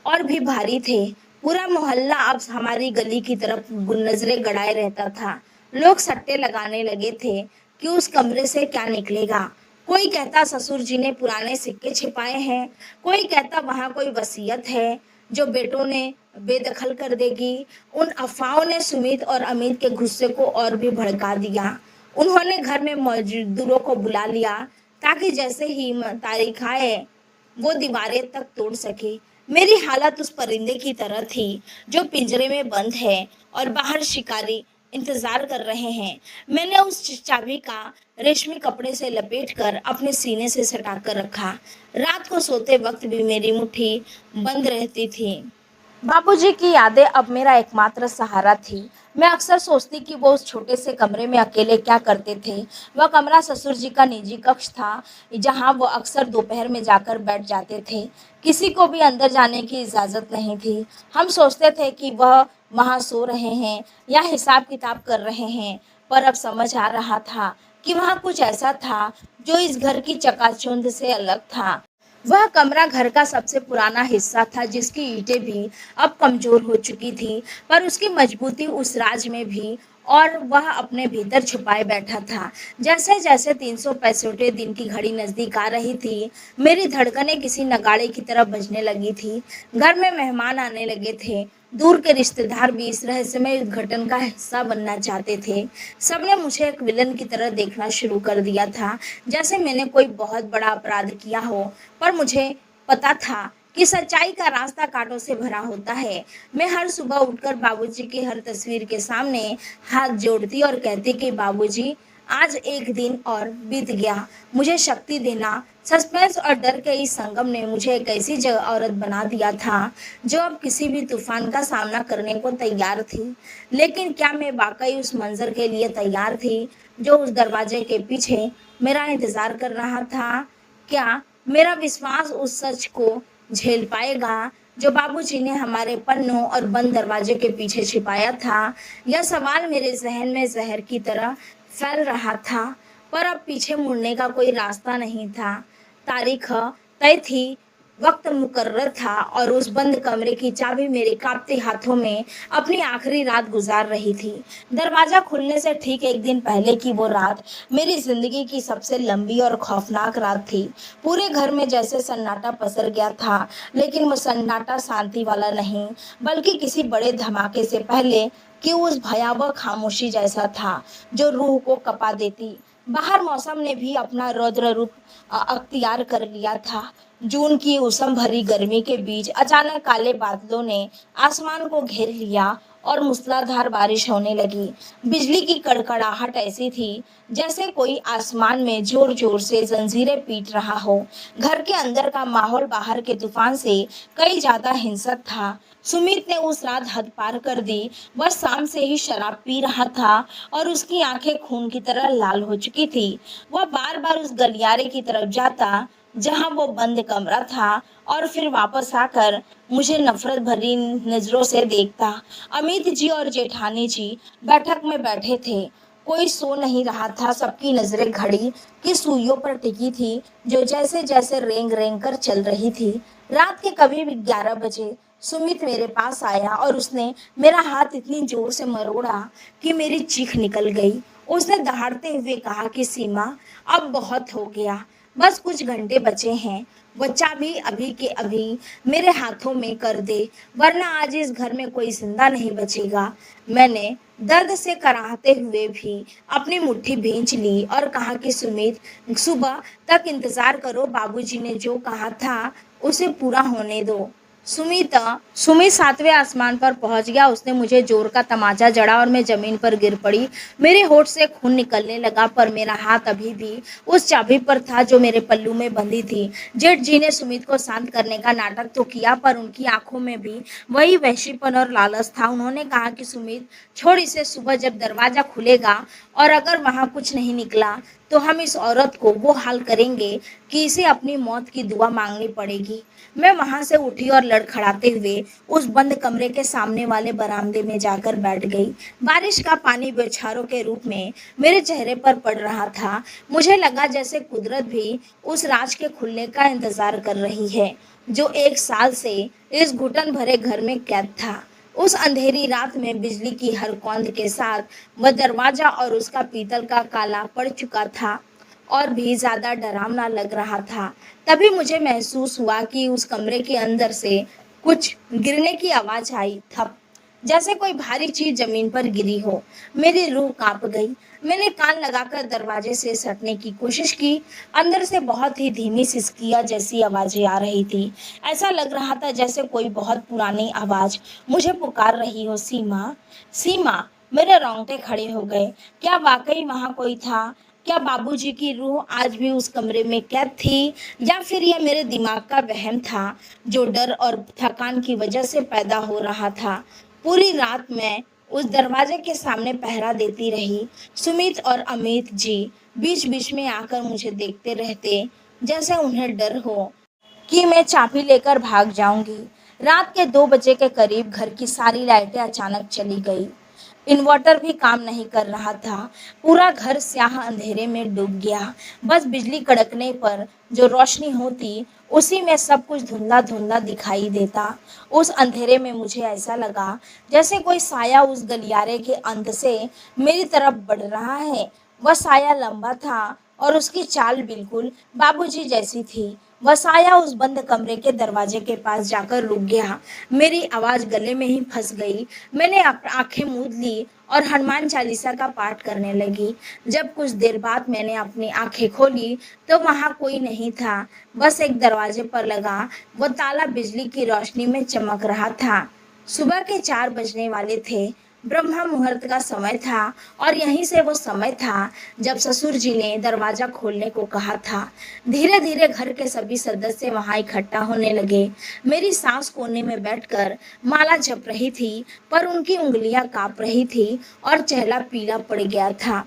और भी भारी थे। पूरा मोहल्ला अब हमारी गली की तरफ नजरें गड़ाए रहता था। लोग सट्टे लगाने लगे थे कि उस कमरे से क्या निकलेगा। कोई कहता ससुर जी ने पुराने सिक्के छिपाए हैं, कोई कहता वहां कोई वसीयत है जो बेटों ने बेदखल कर देगी। उन अफवाहों ने सुमित और अमित के गुस्से को और भी भड़का दिया। उन्होंने घर में मजदूरों को बुला लिया ताकि जैसे ही तारीख आए वो दीवारें तक तोड़ सके। मेरी हालत उस परिंदे की तरह थी जो पिंजरे में बंद है और बाहर शिकारी इंतजार कर रहे हैं। मैंने उस चाबी का रेशमी कपड़े से लपेटकर अपने सीने से सटाकर रखा। रात को सोते वक्त भी मेरी मुट्ठी बंद रहती थी। बाबूजी की यादें अब मेरा एकमात्र सहारा थी। मैं अक्सर सोचती कि वो उस छोटे से कमरे में अकेले क्या करते थे। वह कमरा ससुर जी का निजी कक्ष था, जहां वो अक्सर दोपहर में जाकर बैठ जाते थे। किसी को भी अंदर जाने की इजाज़त नहीं थी। हम सोचते थे कि वह वहां सो रहे हैं या हिसाब किताब कर रहे हैं, पर अब समझ आ रहा था कि वहां कुछ ऐसा था जो इस घर की चकाचौंध से अलग था। वह कमरा घर का सबसे पुराना हिस्सा था, जिसकी ईंटें भी अब कमजोर हो चुकी थी, पर उसकी मजबूती उस राज में भी, और वह अपने भीतर छुपाए बैठा था। जैसे जैसे 365 दिन की घड़ी नजदीक आ रही थी, मेरी धड़कनें किसी नगाड़े की तरह बजने लगी थी। घर में मेहमान आने लगे थे। दूर के रिश्तेदार भी इस रहस्यमय घटना का हिस्सा बनना चाहते थे। सबने मुझे एक विलन की तरह देखना शुरू कर दिया था, जैसे मैंने कोई बहुत बड़ा अपराध किया हो। पर मुझे पता था कि सच्चाई का रास्ता कांटों से भरा होता है। मैं हर सुबह उठकर बाबूजी की हर तस्वीर के सामने हाथ जोड़ती और कहती कि बाबूजी, आज एक दिन और बीत गया। मुझे शक्ति देना, सस्पेंस और डर के इस संगम ने मुझे एक ऐसी औरत बना दिया था जो अब किसी भी तूफान का सामना करने को तैयार थी। लेकिन क्या मैं वाकई उस मंजर के लिए तैयार थी जो उस दरवाजे के पीछे मेरा इंतजार कर रहा था? क्या मेरा विश्वास उस सच को झेल पाएगा जो बाबूजी ने हमारे पन्नों और बंद दरवाजे के पीछे छिपाया था? यह सवाल मेरे जहन में जहर की तरह फैल रहा था, पर अब पीछे मुड़ने का कोई रास्ता नहीं था। तारीख तय थी, वक्त मुकर्रर था और उस बंद कमरे की चाबी मेरे कांपते हाथों में अपनी आखिरी रात गुजार रही थी। दरवाजा खुलने से ठीक एक दिन पहले की वो रात मेरी जिंदगी की सबसे लंबी और खौफनाक रात थी। पूरे घर में जैसे सन्नाटा पसर गया था, लेकिन वो सन्नाटा शांति वाला नहीं, बल्कि किसी बड़े धमाके से पहले कि उस भयावह खामोशी जैसा था जो रूह को कपा देती। बाहर मौसम ने भी अपना रौद्र रूप अख्तियार कर लिया था। जून की उष्ण भरी गर्मी के बीच अचानक काले बादलों ने आसमान को घेर लिया और मूसलाधार बारिश होने लगी। बिजली की कड़कड़ाहट ऐसी थी जैसे कोई आसमान में जोर जोर से जंजीरें पीट रहा हो। घर के अंदर का माहौल बाहर के तूफान से कई ज्यादा हिंसक था। सुमित ने उस रात हद पार कर दी। वह शाम से ही शराब पी रहा था और उसकी आंखें खून की तरह लाल हो चुकी थी। वह बार बार उस गलियारे की तरफ जाता जहां वो बंद कमरा था और फिर वापस आकर मुझे नफरत भरी नजरों से देखता। अमित जी और जेठानी जी बैठक में बैठे थे। कोई सो नहीं रहा था। सबकी नजरें घड़ी की सुइयों पर टिकी थी जो जैसे जैसे रेंग रेंग कर चल रही थी। रात के करीब 11 बजे सुमित मेरे पास आया और उसने मेरा हाथ इतनी जोर से मरोड़ा कि मेरी चीख निकल गई। उसने दहाड़ते हुए कहा कि सीमा, अब बहुत हो गया, बस कुछ घंटे बचे हैं। वो चाबी अभी के अभी मेरे हाथों में कर दे, वरना आज इस घर में कोई जिंदा नहीं बचेगा। मैंने दर्द से कराहते हुए भी अपनी मुट्ठी भींच ली और कहा कि सुमित, सुबह तक इंतजार करो, बाबूजी ने जो कहा था उसे पूरा होने दो। सुमित सुमित सातवें आसमान पर पहुंच गया। उसने मुझे जोर का तमाचा जड़ा और मैं जमीन पर गिर पड़ी। मेरे होठ से खून निकलने लगा, पर मेरा हाथ अभी भी उस चाबी पर था जो मेरे पल्लू में बंधी थी। जेठ जी ने सुमित को शांत करने का नाटक तो किया, पर उनकी आंखों में भी वही वहशीपन और लालच था। उन्होंने कहा कि सुमित, छोड़ इसे, सुबह जब दरवाजा खुलेगा और अगर वहां कुछ नहीं निकला तो हम इस औरत को वो हाल करेंगे कि इसे अपनी मौत की दुआ मांगनी पड़ेगी। मैं वहां से उठी और लड़खड़ाते हुए उस बंद कमरे के सामने वाले बरामदे में जाकर बैठ गई। बारिश का पानी बौछारों के रूप में मेरे चेहरे पर पड़ रहा था। मुझे लगा जैसे कुदरत भी उस राज के खुलने का इंतजार कर रही है जो 1 साल से इस घुटन भरे घर में कैद था। उस अंधेरी रात में बिजली की हर कौंद के साथ वह दरवाजा और उसका पीतल का काला पड़ चुका था और भी ज्यादा डरावना लग रहा था। तभी मुझे महसूस हुआ कि उस कमरे के अंदर से कुछ गिरने की आवाज आई, थप, जैसे कोई भारी चीज जमीन पर गिरी हो। मेरी रूह कांप गई। मैंने कान लगाकर दरवाजे से सटने की कोशिश की। अंदर से बहुत ही धीमी सिसकियां जैसी आवाजें आ रही थी। ऐसा लग रहा था जैसे कोई बहुत पुरानी आवाज मुझे पुकार रही हो, सीमा, सीमा। मेरे रोंगटे खड़े हो गए। क्या वाकई वहां कोई था? क्या बाबूजी की रूह आज भी उस कमरे में कैद थी, या फिर यह मेरे दिमाग का वहम था जो डर और थकान की वजह से पैदा हो रहा था? पूरी रात मैं उस दरवाजे के सामने पहरा देती रही। सुमित और अमित जी बीच बीच में आकर मुझे देखते रहते, जैसे उन्हें डर हो कि मैं चाबी लेकर भाग जाऊंगी। रात के 2 बजे के करीब घर की सारी लाइटें अचानक चली गई। इन्वर्टर भी काम नहीं कर रहा था। पूरा घर स्याह अंधेरे में डूब गया। बस बिजली कड़कने पर जो रोशनी होती, उसी में सब कुछ धुंधला धुंधला दिखाई देता। उस अंधेरे में मुझे ऐसा लगा जैसे कोई साया उस गलियारे के अंत से मेरी तरफ बढ़ रहा है। वह साया लंबा था और उसकी चाल बिल्कुल बाबूजी जैसी थी। वह साया उस बंद कमरे के दरवाजे के पास जाकर रुक गया। मेरी आवाज गले में ही फंस गई। मैंने आंखें मूंद ली और हनुमान चालीसा का पाठ करने लगी। जब कुछ देर बाद मैंने अपनी आंखें खोली तो वहां कोई नहीं था। बस एक दरवाजे पर लगा वो ताला बिजली की रोशनी में चमक रहा था। सुबह के 4 बजने वाले थे। ब्रह्म मुहूर्त का समय था और यहीं से वो समय था जब ससुर जी ने दरवाजा खोलने को कहा था। धीरे धीरे घर के सभी सदस्य वहां इकट्ठा होने लगे। मेरी सास कोने में बैठकर माला जप रही थी, पर उनकी उंगलियां कांप रही थी और चेहरा पीला पड़ गया था।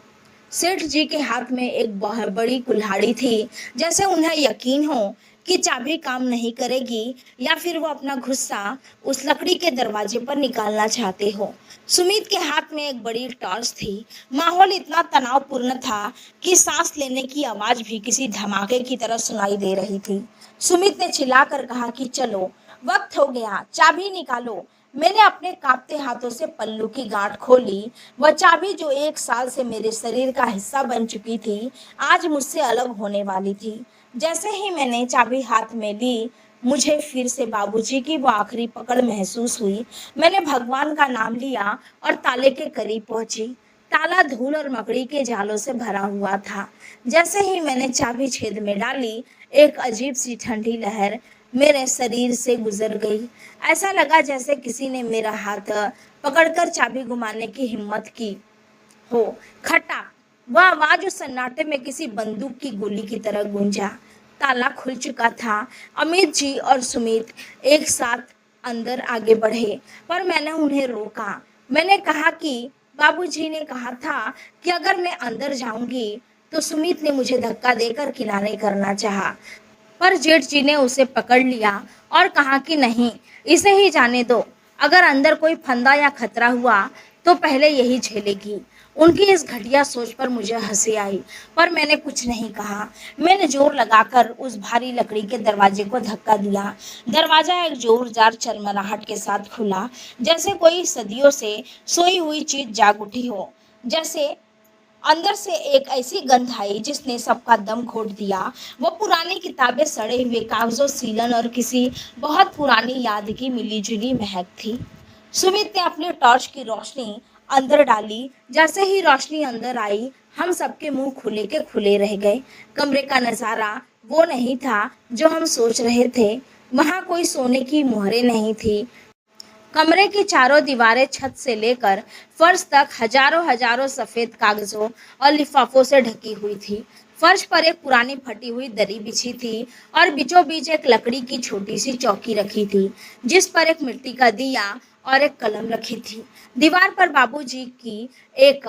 सेठ जी के हाथ में एक बहुत बड़ी कुल्हाड़ी थी, जैसे उन्हें यकीन हो कि चाबी काम नहीं करेगी या फिर वो अपना गुस्सा उस लकड़ी के दरवाजे पर निकालना चाहते हो। सुमित के हाथ में एक बड़ी टॉर्च थी। माहौल इतना तनावपूर्ण था कि सांस लेने की आवाज भी किसी धमाके की तरह सुनाई दे रही थी। सुमित ने चिल्लाकर कहा कि चलो, वक्त हो गया, चाबी निकालो। मैंने अपने कांपते हाथों से पल्लू की गांठ खोली। वह चाबी जो 1 साल से मेरे शरीर का हिस्सा बन चुकी थी, आज मुझसे अलग होने वाली थी। जैसे ही मैंने चाबी हाथ में ली, मुझे फिर से बाबूजी की वो आखिरी पकड़ महसूस हुई। मैंने भगवान का नाम लिया और ताले के करीब पहुंची। ताला धूल और मकड़ी के जालों से भरा हुआ था। जैसे ही मैंने चाबी छेद में डाली, एक अजीब सी ठंडी लहर मेरे शरीर से गुजर गई। ऐसा लगा जैसे किसी ने मेरा हाथ पकड़कर चाबी घुमाने की हिम्मत की हो। खटाक! वह आवाज उस सन्नाटे में किसी बंदूक की गोली की तरह गूंजा। ताला खुल चुका था। अमित जी और सुमित एक साथ अंदर आगे बढ़े, पर मैंने उन्हें रोका। मैंने कहा कि बाबूजी ने कहा था कि अगर मैं अंदर जाऊंगी तो सुमित ने मुझे धक्का देकर किनारे करना चाहा, पर जेठ जी ने उसे पकड़ लिया और कहा कि नहीं, इसे ही जाने दो। अगर अंदर कोई फंदा या खतरा हुआ तो पहले यही झेलेगी। उनकी इस घटिया सोच पर मुझे हंसी आई, पर मैंने कुछ नहीं कहा। मैंने जोर लगाकर उस भारी लकड़ी के दरवाजे को धक्का दिया। दरवाजा एक जोरदार चरमराहट के साथ खुला, जैसे कोई सदियों से सोई हुई चीज जाग उठी हो। जैसे अंदर से एक ऐसी गंध आई जिसने सबका दम घोट दिया। वो पुरानी किताबें, सड़े हुए कागजों, सीलन और किसी बहुत पुरानी याद की मिलीजुली महक थी। सुमित ने अपनी टॉर्च की रोशनी अंदर डाली। जैसे ही रोशनी अंदर आई, हम सबके मुंह खुले के खुले रह गए। कमरे का नजारा वो नहीं था जो हम सोच रहे थे। वहां कोई सोने की मोहरें नहीं थी। कमरे की चारों दीवारें छत से लेकर फर्श तक हजारों हजारों सफेद कागजों और लिफाफों से ढकी हुई थी। फर्श पर एक पुरानी फटी हुई दरी बिछी थी और बीचों बीच एक लकड़ी की छोटी सी चौकी रखी थी, जिस पर एक मिट्टी का दिया और एक कलम रखी थी। दीवार पर बाबूजी की एक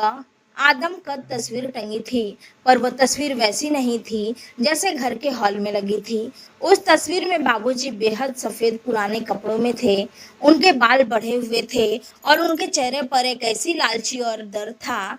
आदमकद तस्वीर टंगी थी, पर वह तस्वीर वैसी नहीं थी जैसे घर के हॉल में लगी थी। उस तस्वीर में बाबूजी बेहद सफेद पुराने कपड़ों में थे। उनके बाल बढ़े हुए थे और उनके चेहरे पर एक ऐसी लालची और दर्द था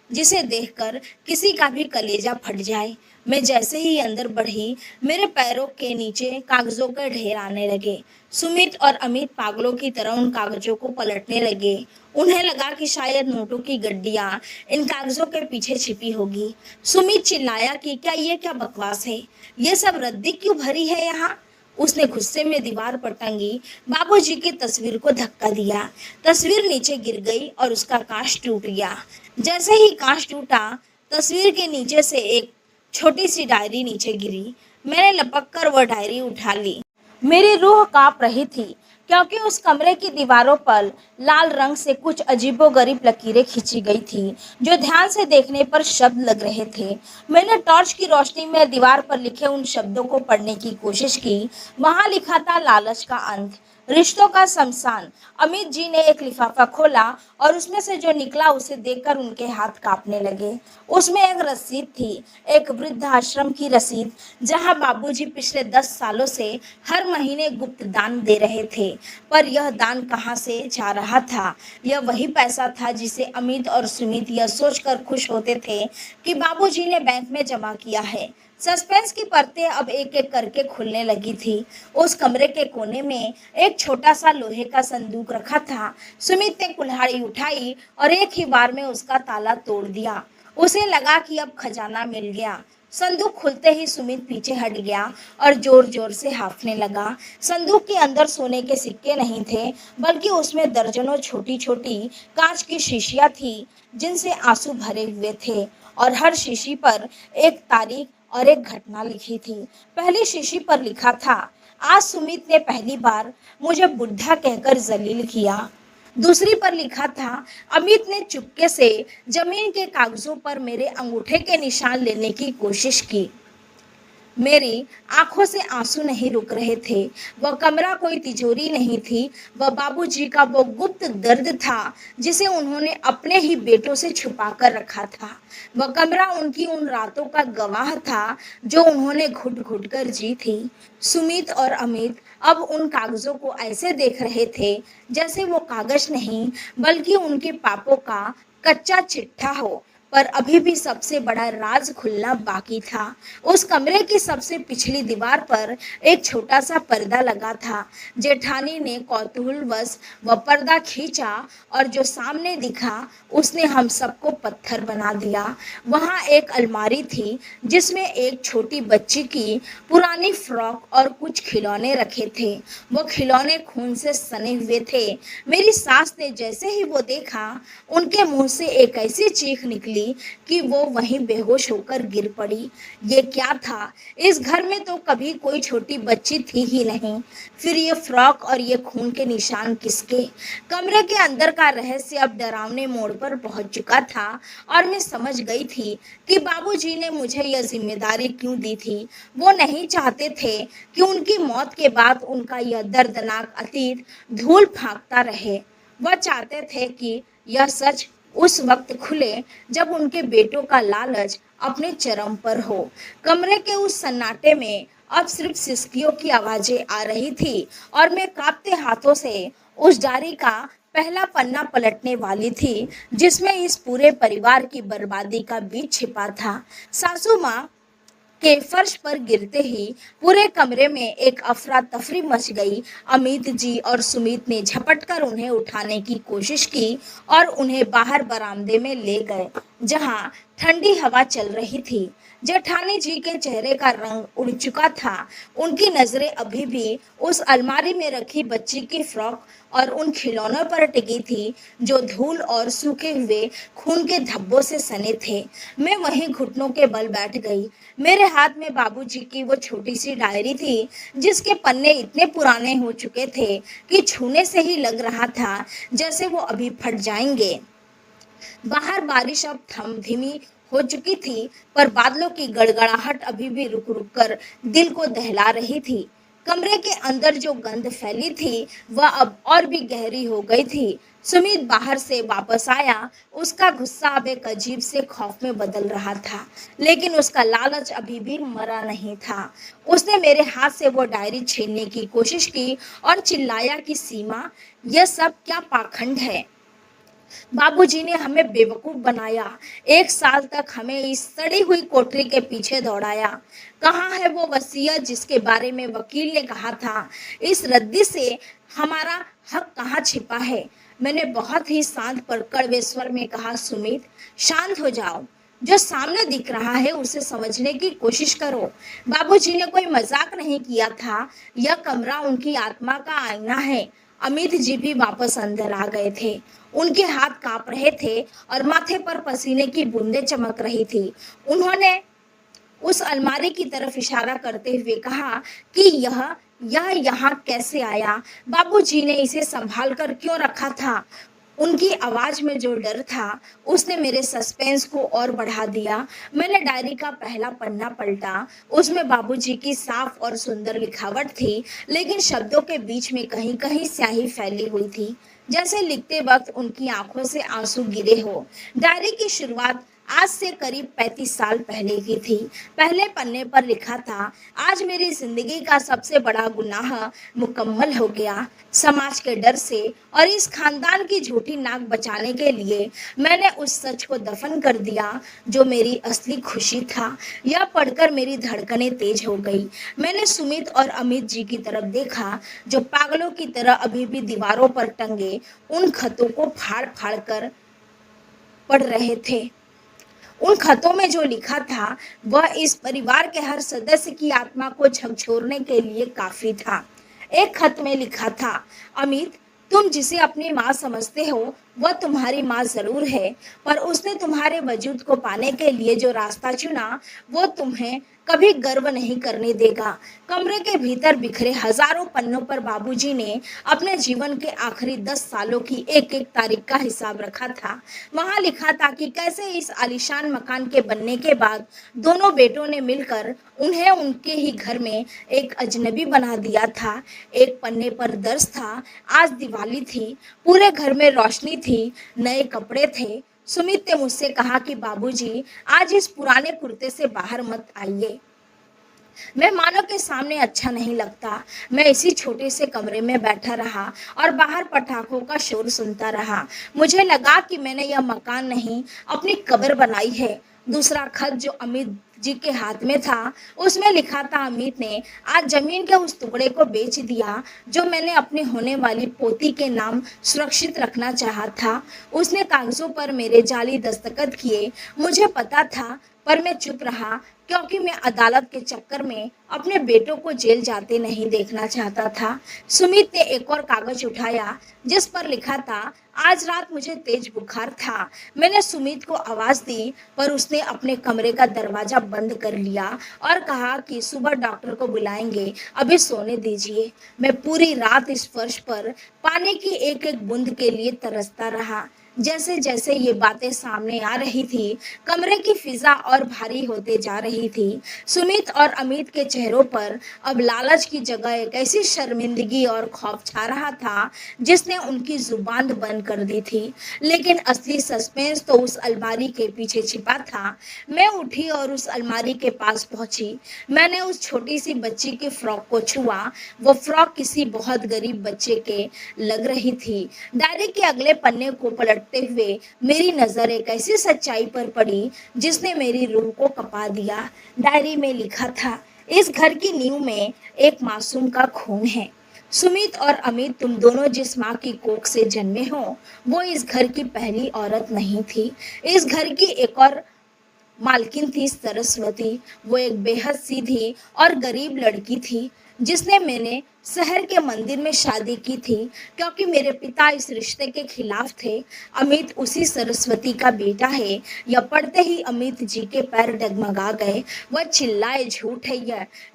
जिसे देखकर किसी का भी कलेजा फट जाए। मैं जैसे ही अंदर बढ़ी, मेरे पैरों के नीचे कागजों के ढेर आने लगे। सुमित और अमित पागलों की तरह उन कागजों को पलटने लगे। उन्हें लगा कि शायद नोटों की गड्डियां इन कागजों के पीछे छिपी होगी। सुमित चिल्लाया कि क्या बकवास है, ये सब रद्दी क्यों भरी है यहाँ। उसने गुस्से में दीवार पर टंगी बाबूजी की तस्वीर को धक्का दिया। तस्वीर नीचे गिर गई और उसका कांच टूट गया। जैसे ही कांच टूटा, तस्वीर के नीचे से एक छोटी सी डायरी नीचे गिरी। मैंने लपक कर वह डायरी उठा ली। मेरी रूह कांप रही थी, क्योंकि उस कमरे की दीवारों पर लाल रंग से कुछ अजीबोगरीब लकीरें खींची गई थी, जो ध्यान से देखने पर शब्द लग रहे थे। मैंने टॉर्च की रोशनी में दीवार पर लिखे उन शब्दों को पढ़ने की कोशिश की। वहां लिखा था, लालच का अंत, रिश्तों का शमशान। अमित जी ने एक लिफाफा खोला और उसमें से जो निकला उसे देखकर उनके हाथ कांपने लगे। उसमें एक रसीद थी, एक वृद्धाश्रम की रसीद, जहां बाबूजी पिछले 10 सालों से हर महीने गुप्त दान दे रहे थे। पर यह दान कहां से जा रहा था? यह वही पैसा था जिसे अमित और सुमित यह सोचकर खुश होते थे कि बाबूजी ने बैंक में जमा किया है। सस्पेंस की परतें अब एक एक करके खुलने लगी थी। उस कमरे के कोने में एक छोटा सा लोहे का संदूक रखा था। सुमित ने कुल्हाड़ी उठाई और एक ही बार में उसका ताला तोड़ दिया। उसे लगा कि अब खजाना मिल गया। संदूक खुलते ही सुमित पीछे हट गया और जोर जोर से हांफने लगा। संदूक के अंदर सोने के सिक्के नहीं थे, बल्कि उसमें दर्जनों छोटी छोटी कांच की शीशियां थी, जिनसे आंसू भरे हुए थे, और हर शीशी पर एक तारीख और एक घटना लिखी थी। पहली शीशी पर लिखा था, आज सुमित ने पहली बार मुझे बुढ़ा कहकर जलील किया। दूसरी पर लिखा था, अमित ने चुपके से जमीन के कागजों पर मेरे अंगूठे के निशान लेने की कोशिश की। मेरी आंखों से आंसू नहीं रुक रहे थे। वह कमरा कोई तिजोरी नहीं थी, वह बाबूजी का वो गुप्त दर्द था जिसे उन्होंने अपने ही बेटों से छुपा कर रखा था। वह कमरा उनकी उन रातों का गवाह था जो उन्होंने घुट घुट कर जी थी। सुमित और अमित अब उन कागजों को ऐसे देख रहे थे जैसे वो कागज नहीं बल्कि उनके पापों का कच्चा चिट्ठा हो। पर अभी भी सबसे बड़ा राज खुलना बाकी था। उस कमरे की सबसे पिछली दीवार पर एक छोटा सा पर्दा लगा था। जेठानी ने कौतूहलवश वह पर्दा खींचा और जो सामने दिखा उसने हम सबको पत्थर बना दिया। वहाँ एक अलमारी थी जिसमें एक छोटी बच्ची की पुरानी फ्रॉक और कुछ खिलौने रखे थे। वो खिलौने खून से सने हुए थे। मेरी सास ने जैसे ही वो देखा, उनके मुंह से एक ऐसी चीख निकली कि वो वहीं बेहोश होकर गिर पड़ी। ये क्या था? इस घर में तो कभी कोई छोटी बच्ची थी ही नहीं। फिर ये फ्रॉक और ये खून के निशान किसके? कमरे के अंदर का रहस्य अब डरावने मोड़ पर पहुंच चुका था और मैं समझ गई थी कि बाबूजी ने मुझे यह जिम्मेदारी क्यों दी थी। वो नहीं चाहते थे कि उनकी मौत के बाद उनका यह दर्दनाक अतीत धूल फेंकता रहे। वह चाहते थे कि यह सच उस वक्त खुले जब उनके बेटों का लालच अपने चरम पर हो। कमरे के उस सन्नाटे में अब सिर्फ सिसकियों की आवाजें आ रही थी और मैं कांपते हाथों से उस डायरी का पहला पन्ना पलटने वाली थी जिसमें इस पूरे परिवार की बर्बादी का बीज छिपा था। सासू माँ के फर्श पर गिरते ही पूरे कमरे में एक अफरा तफरी मच गई। अमित जी और सुमित ने झपट कर उन्हें उठाने की कोशिश की और उन्हें बाहर बरामदे में ले गए जहां ठंडी हवा चल रही थी। जेठानी जी के चेहरे का रंग उड़ चुका था। उनकी नजरें अभी भी उस अलमारी में रखी बच्ची की फ्रॉक और उन खिलौनों पर टिकी थी जो धूल और सूखे हुए खून के धब्बों से सने थे। मैं वहीं घुटनों के बल बैठ गई। मेरे हाथ में बाबूजी की वो छोटी सी डायरी थी जिसके पन्ने इतने पुराने हो चुके थे कि छूने से ही लग रहा था जैसे वो अभी फट जाएंगे। बाहर बारिश अब थम धीमी हो चुकी थी, पर बादलों की गड़गड़ाहट अभी भी रुक रुक कर दिल को दहला रही थी। कमरे के अंदर जो गंध फैली थी वह अब और भी गहरी हो गई थी। सुमित बाहर से वापस आया। उसका गुस्सा अब एक अजीब से खौफ में बदल रहा था, लेकिन उसका लालच अभी भी मरा नहीं था। उसने मेरे हाथ से वो डायरी छीनने की कोशिश की और चिल्लाया कि सीमा, यह सब क्या पाखंड है? बाबूजी ने हमें बेवकूफ बनाया। 1 साल तक हमें इस सड़ी हुई कोठरी के पीछे दौड़ाया। कहाँ है वो वसीयत जिसके बारे में वकील ने कहा था? इस रद्दी से हमारा हक कहाँ छिपा है? मैंने बहुत ही शांत पर कड़वे स्वर में कहा, सुमित, शांत हो जाओ। जो सामने दिख रहा है उसे समझने की कोशिश करो। बाबूजी ने कोई मजाक नहीं किया था। यह कमरा उनकी आत्मा का आईना है। अमित जी भी वापस अंदर आ गए थे। उनके हाथ कांप रहे थे और माथे पर पसीने की बूंदें चमक रही थी। उन्होंने उस अलमारी की तरफ इशारा करते हुए कहा कि यह यहाँ कैसे आया? बाबूजी ने इसे संभाल कर क्यों रखा था? उनकी आवाज में जो डर था उसने मेरे सस्पेंस को और बढ़ा दिया। मैंने डायरी का पहला पन्ना पलटा। उसमें बाबूजी की साफ और सुंदर लिखावट थी, लेकिन शब्दों के बीच में कहीं कहीं स्याही फैली हुई थी, जैसे लिखते वक्त उनकी आंखों से आंसू गिरे हो। डायरी की शुरुआत आज से करीब 35 साल पहले की थी। पहले पन्ने पर लिखा था, आज मेरी जिंदगी का सबसे बड़ा गुनाह मुकम्मल हो गया। समाज के डर से और इस खानदान की झूठी नाक बचाने के लिए मैंने उस सच को दफन कर दिया जो मेरी असली खुशी था। यह पढ़कर मेरी धड़कनें तेज हो गई। मैंने सुमित और अमित जी की तरफ देखा जो पागलों की तरह अभी भी दीवारों पर टंगे उन खतों को फाड़ फाड़ कर पढ़ रहे थे। उन खतों में जो लिखा था वह इस परिवार के हर सदस्य की आत्मा को झकझोरने के लिए काफी था। एक खत में लिखा था, अमित, तुम जिसे अपनी माँ समझते हो वह तुम्हारी माँ ज़रूर है, पर उसने तुम्हारे वजूद को पाने के लिए जो रास्ता चुना, वो तुम्हें कभी गर्व नहीं करने देगा। कमरे के भीतर बिखरे हज़ारों पन्नों पर बाबूजी ने अपने जीवन के आखिरी 10 सालों की एक-एक तारीख का हिसाब रखा था। वहाँ लिखा था कि कैसे इस आलीशान मकान के बनने के बाद दोनों बेटों ने मिलकर उन्हें उनके ही घर में एक अजनबी बना दिया था। एक पन्ने पर दर्ज था, आज दिवाली थी, पूरे घर में रोशनी थी, नए कपड़े थे। सुमित ने मुझसे कहा कि बाबूजी, आज इस पुराने कुर्ते से बाहर मत आइए, मेहमानों के सामने अच्छा नहीं लगता। मैं इसी छोटे से कमरे में बैठा रहा और बाहर पटाखों का शोर सुनता रहा। मुझे लगा कि मैंने यह मकान नहीं, अपनी कब्र बनाई है। दूसरा खत जो अमित जी के हाथ में था, उसमें लिखा था, अमित ने आज जमीन के उस टुकड़े को बेच दिया जो मैंने अपनी होने वाली पोती के नाम सुरक्षित रखना चाहा था। उसने कागजों पर मेरे जाली दस्तखत किए। मुझे पता था, पर मैं चुप रहा, क्योंकि मैं अदालत के चक्कर में अपने बेटों को जेल जाते नहीं देखना चाहता था। सुमित ने एक और कागज उठाया जिस पर लिखा था, आज रात मुझे तेज बुखार था। मैंने सुमित को आवाज दी, पर उसने अपने कमरे का दरवाजा बंद कर लिया और कहा कि सुबह डॉक्टर को बुलाएंगे, अभी सोने दीजिए। मैं पूरी रात इस फर्श पर पानी की एक एक बूंद के लिए तरसता रहा। जैसे जैसे ये बातें सामने आ रही थी, कमरे की फिजा और भारी होते जा रही थी। सुमित और अमित के चेहरों पर अब लालच की जगह एक ऐसी शर्मिंदगी और खौफ छा रहा था जिसने उनकी जुबान बंद कर दी थी। लेकिन असली सस्पेंस तो उस अलमारी के पीछे छिपा था। मैं उठी और उस अलमारी के पास पहुंची। मैंने उस छोटी सी बच्ची की फ्रॉक को छुआ। वो फ्रॉक किसी बहुत गरीब बच्चे के लग रही थी। डायरी के अगले पन्ने को पलटते हुए मेरी नजर एक ऐसी सच्चाई पर पड़ी जिसने मेरी रूह को कपा दिया। डायरी में लिखा था, इस घर की नींव में एक मासूम का खून है। सुमित और अमित, तुम दोनों जिस माँ की कोख से जन्मे हो, वो इस घर की पहली औरत नहीं थी। इस घर की एक और मालकिन थी, सरस्वती। वो एक बेहद सीधी और गरीब लड़की थी जिसने मैंने शहर के मंदिर में शादी की थी, क्योंकि मेरे पिता इस रिश्ते के खिलाफ थे। अमित उसी सरस्वती का बेटा है। यह पढ़ते ही अमित जी के पैर डगमगा गए। वह चिल्लाए, झूठ है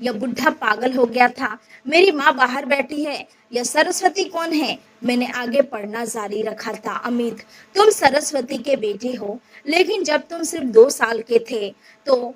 यह बुढ़ा पागल हो गया था। मेरी माँ बाहर बैठी है। यह सरस्वती कौन है? मैंने आगे पढ़ना जारी रखा था। अमित, तुम सरस्वती के बेटे हो, लेकिन जब तुम सिर्फ 2 साल के थे तो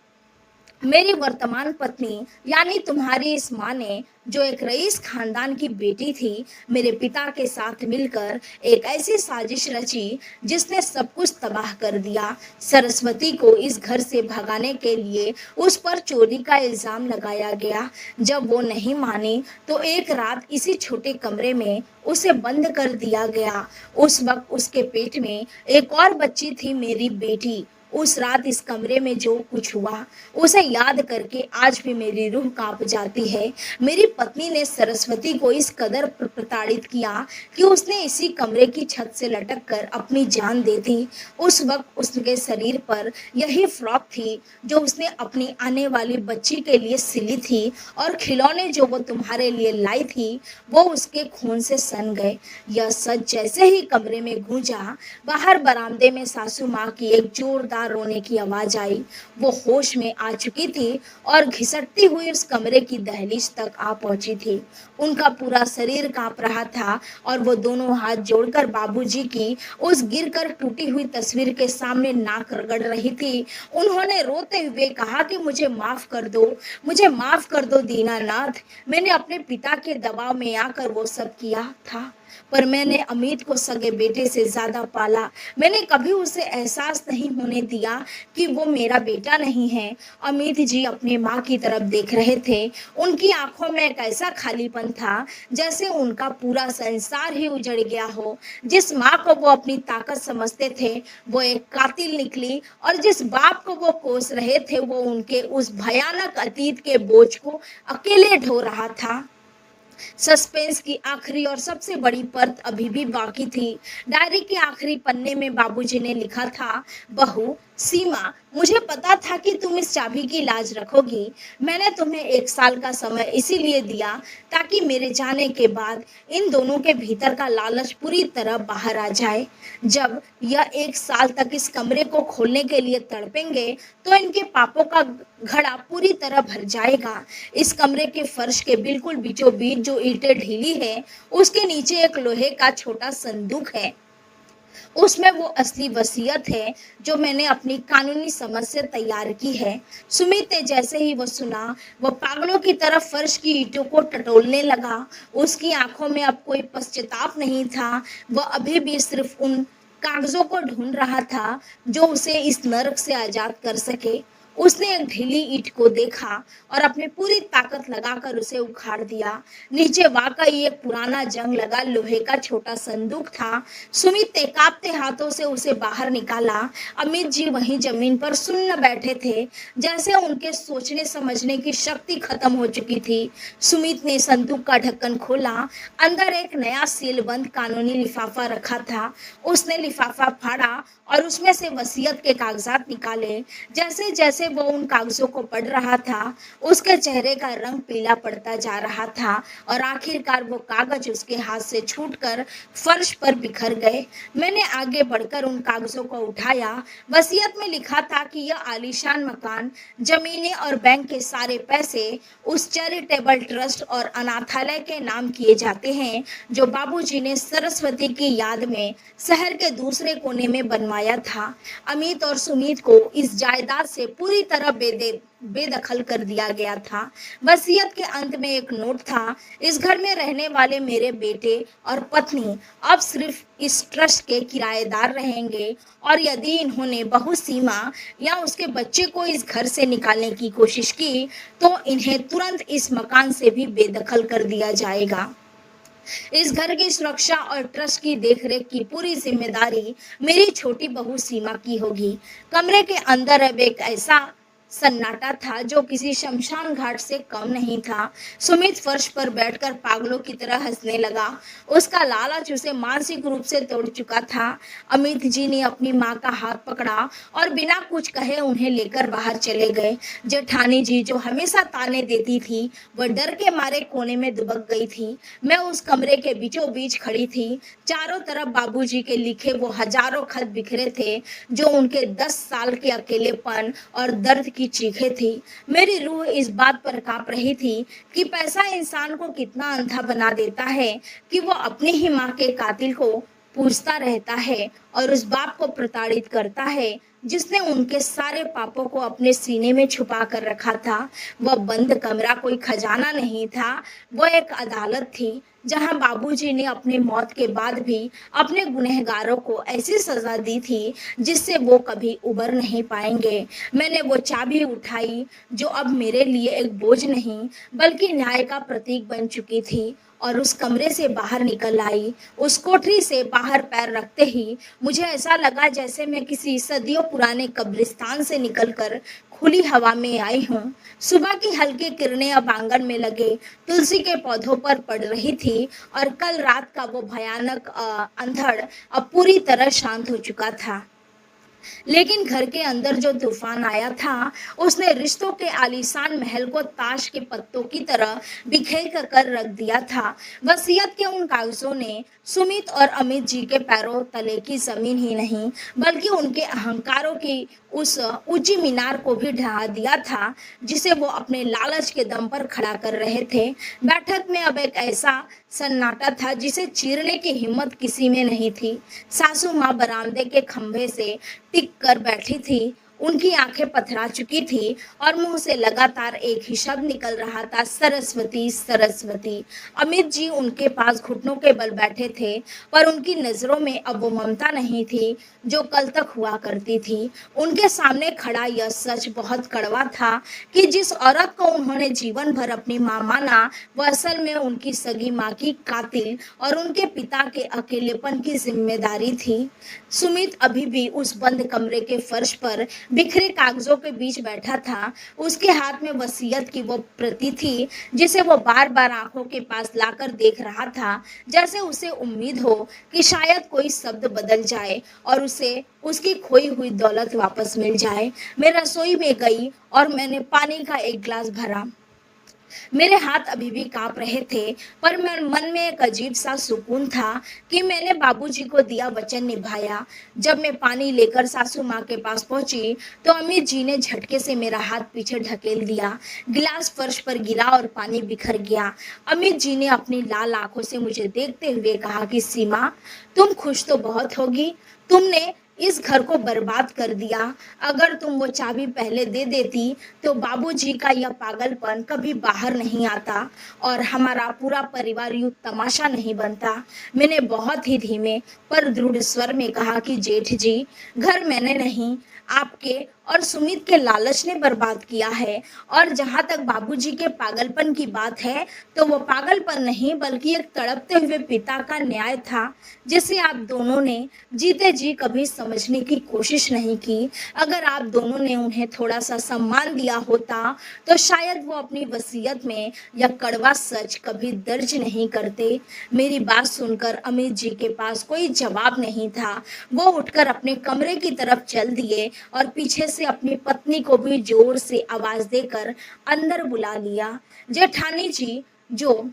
मेरी वर्तमान पत्नी यानी तुम्हारी इस माँ ने, जो एक रईस खानदान की बेटी थी, मेरे पिता के साथ मिलकर एक ऐसी साजिश रची जिसने सब कुछ तबाह कर दिया। सरस्वती को इस घर से भगाने के लिए उस पर चोरी का इल्जाम लगाया गया। जब वो नहीं मानी तो एक रात इसी छोटे कमरे में उसे बंद कर दिया गया। उस वक्त उसके पेट में एक और बच्ची थी, मेरी बेटी। उस रात इस कमरे में जो कुछ हुआ, उसे याद करके आज भी मेरी रूह कांप जाती है। मेरी पत्नी ने सरस्वती को इस कदर प्रताड़ित किया कि उसने इसी कमरे की छत से लटक कर अपनी जान दे दी। उस वक्त उसके शरीर पर यही फ्रॉक थी जो उसने अपनी आने वाली बच्ची के लिए सिली थी, और खिलौने जो वो तुम्हारे लिए लाई थी वो उसके खून से सन गए। यह सच जैसे ही कमरे में गूंजा, बाहर बरामदे में सासू माँ की एक जोरदार रोने की आवाज आई। वो होश में आ चुकी थी और घिसटती हुई उस कमरे की दहलीज तक आ पहुंची थी। उनका पूरा शरीर कांप रहा था और वो दोनों हाथ जोड़कर बाबूजी की उस गिरकर टूटी हुई तस्वीर के सामने नाक रगड़ रही थी। उन्होंने रोते हुए कहा कि मुझे माफ कर दो, मुझे माफ कर दो दीनानाथ। मैंने अपने पिता के दबाव में आकर वो सब किया था, पर मैंने अमित को सगे बेटे से ज्यादा पाला। मैंने कभी उसे एहसास नहीं होने दिया कि वो मेरा बेटा नहीं है। अमित जी अपनी माँ की तरफ देख रहे थे। उनकी आंखों में एक ऐसा खालीपन था जैसे उनका पूरा संसार ही उजड़ गया हो। जिस माँ को वो अपनी ताकत समझते थे वो एक कातिल निकली, और जिस बाप को वो कोस रहे थे वो उनके उस भयानक अतीत के बोझ को अकेले ढो रहा था। सस्पेंस की आखिरी और सबसे बड़ी परत अभी भी बाकी थी। डायरी के आखिरी पन्ने में बाबूजी ने लिखा था, बहू, सीमा, मुझे पता था कि तुम इस चाबी की लाज रखोगी। मैंने तुम्हें 1 साल का समय इसीलिए दिया ताकि मेरे जाने के बाद इन दोनों के भीतर का लालच पूरी तरह बाहर आ जाए। जब यह 1 साल तक इस कमरे को खोलने के लिए तड़पेंगे, तो इनके पापों का घड़ा पूरी तरह भर जाएगा। इस कमरे के फर्श के बिल्कुल बीचों-बीच जो ईंटें ढीली है, उसके नीचे एक लोहे का छोटा संदूक है। उसमें वो असली वसीयत है जो मैंने अपनी कानूनी समझ से तैयार की है। सुमित ने जैसे ही वो सुना, वो पागलों की तरह फर्श की ईंटों को टटोलने लगा। उसकी आंखों में अब कोई पश्चाताप नहीं था। वह अभी भी सिर्फ उन कागजों को ढूंढ रहा था जो उसे इस नरक से आजाद कर सके। उसने एक ढीली ईंट को देखा और अपनी पूरी ताकत लगाकर उसे उखाड़ दिया। नीचे वाकई एक पुराना जंग लगा लोहे का छोटा संदूक था। सुमित ने कांपते हाथों से उसे बाहर निकाला। अमित जी वहीं जमीन पर सुन्न बैठे थे, जैसे उनके सोचने समझने की शक्ति खत्म हो चुकी थी। सुमित ने संदूक का ढक्कन खोला। अंदर एक नया सीलबंद कानूनी लिफाफा रखा था। उसने लिफाफा फाड़ा और उसमें से वसीयत के कागजात निकाले। जैसे जैसे वो उन कागजों को पढ़ रहा था, उसके चेहरे का रंग पीला पड़ता जा रहा था और आखिरकार वो कागज उसके हाथ से छूटकर फर्श पर बिखर गए। मैंने आगे बढ़कर उन कागजों को उठाया। वसीयत में लिखा था कि यह आलीशान मकान, जमीनें और बैंक के सारे पैसे उस चैरिटेबल ट्रस्ट और अनाथालय के नाम किए जाते हैं जो बाबूजी ने सरस्वती की याद में शहर के दूसरे कोने में बनवाया था। अमित और सुमित को इस जायदाद से पूरी तरह बेदखल कर दिया गया था। वसीयत के अंत में एक नोट था, इस घर में रहने वाले मेरे बेटे और पत्नी अब सिर्फ इस ट्रस्ट के किराएदार रहेंगे और यदि इन्होंने बहू सीमा या उसके बच्चे को इस घर से निकालने की कोशिश की तो इन्हें तुरंत इस मकान से भी बेदखल कर दिया जाएगा। इस घर की सुरक्षा और ट्रस्ट की देखरेख की पूरी जिम्मेदारी मेरी छोटी बहू सीमा की होगी। कमरे के अंदर अब एक ऐसा सन्नाटा था जो किसी शमशान घाट से कम नहीं था। सुमित फर्श पर बैठकर पागलों की तरह हंसने लगा। उसका लालच उसे मानसिक रूप से तोड़ चुका था। अमित जी ने अपनी माँ का हाथ पकड़ा और बिना कुछ कहे उन्हें लेकर बाहर चले गए। जेठानी जी जो हमेशा ताने देती थी, वह डर के मारे कोने में दुबक गई थी। मैं उस कमरे के बीचों बीच खड़ी थी। चारों तरफ बाबूजी के लिखे वो हजारों खत बिखरे थे जो उनके 10 साल के अकेलेपन और दर्द की चीखें थी। मेरी रूह इस बात पर कांप रही थी कि पैसा इंसान को कितना अंधा बना देता है कि वो अपनी ही माँ के कातिल को पूछता रहता है और उस बाप को प्रताड़ित करता है जिसने उनके सारे पापों को अपने सीने में छुपा कर रखा था। वह बंद कमरा कोई खजाना नहीं था, वह एक अदालत थी जहां बाबूजी ने अपनी मौत के बाद भी अपने गुनहगारों को ऐसी सजा दी थी जिससे वो कभी उबर नहीं पाएंगे। मैंने वो चाबी उठाई जो अब मेरे लिए एक बोझ नहीं बल्कि न्याय का प्रतीक बन चुकी थी और उस कमरे से बाहर निकल आई। उस कोठरी से बाहर पैर रखते ही मुझे ऐसा लगा जैसे मैं किसी सदियों पुराने कब्रिस्तान से निकलकर खुली हवा में आई हूँ। सुबह की हल्की किरणें अब आंगन में लगे तुलसी के पौधों पर पड़ रही थी और कल रात का वो भयानक अंधड़ अब पूरी तरह शांत हो चुका था। लेकिन घर के अंदर जो तूफान आया था, उसने रिश्तों के आलीशान महल को ताश के पत्तों की तरह बिखेर कर रख दिया था। वसीयत के उन कागजों ने सुमित और अमित जी के पैरों तले की जमीन ही नहीं बल्कि उनके अहंकारों की उस ऊंची मीनार को भी ढहा दिया था जिसे वो अपने लालच के दम पर खड़ा कर रहे थे। बैठक में अब एक ऐसा सन्नाटा था जिसे चीरने की हिम्मत किसी में नहीं थी। सासू माँ बरामदे के खंभे से टिक कर बैठी थी। उनकी आंखें पथरा चुकी थी और मुंह से लगातार एक ही शब्द निकल रहा था, सरस्वती सरस्वती। अमित जी उनके पास घुटनों के बल बैठे थे पर उनकी नजरों में अब वो ममता नहीं थी जो कल तक हुआ करती थी। उनके सामने खड़ा यह सच बहुत कड़वा था कि जिस औरत को उन्होंने जीवन भर अपनी माँ माना, वह असल में उनकी सगी माँ की कातिल और उनके पिता के अकेलेपन की जिम्मेदारी थी। सुमित अभी भी उस बंद कमरे के फर्श पर बिखरे कागजों के बीच बैठा था। उसके हाथ में वसीयत की वो प्रति थी जिसे वो बार बार आंखों के पास लाकर देख रहा था, जैसे उसे उम्मीद हो कि शायद कोई शब्द बदल जाए और उसे उसकी खोई हुई दौलत वापस मिल जाए। मैं रसोई में गई और मैंने पानी का एक गिलास भरा। मेरे हाथ अभी भी कांप रहे थे, पर मेरे मन में एक अजीब सा सुकून था कि मैंने बाबूजी को दिया वचन निभाया। जब मैं पानी लेकर सासू माँ के पास पहुंची, तो अमित जी ने झटके से मेरा हाथ पीछे ढकेल दिया। गिलास फर्श पर गिरा और पानी बिखर गया। अमित जी ने अपनी लाल आंखों से मुझे देखते हुए कहा कि सीमा, तुम खुश तो बहुत होगी। तुमने इस घर को बर्बाद कर दिया। अगर तुम वो चाबी पहले दे देती तो बाबूजी का यह पागलपन कभी बाहर नहीं आता और हमारा पूरा परिवार यूं तमाशा नहीं बनता। मैंने बहुत ही धीमे पर दृढ़ स्वर में कहा कि जेठ जी, घर मैंने नहीं, आपके और सुमित के लालच ने बर्बाद किया है। और जहां तक बाबूजी के पागलपन की बात है, तो वो पागलपन नहीं बल्कि एक तड़पते हुए पिता का न्याय था, जिसे आप दोनों ने जीते जी कभी समझने की कोशिश नहीं की। अगर आप दोनों ने उन्हें थोड़ा सा सम्मान दिया होता, तो शायद वो अपनी वसीयत में यह कड़वा सच कभी दर्ज नहीं करते। मेरी बात सुनकर अमित जी के पास कोई जवाब नहीं था। वो उठकर अपने कमरे की तरफ चल दिए और पीछे से अपनी पत्नी को भी जोर से आवाज देकर अंदर बुला लिया। जेठानी जी, जो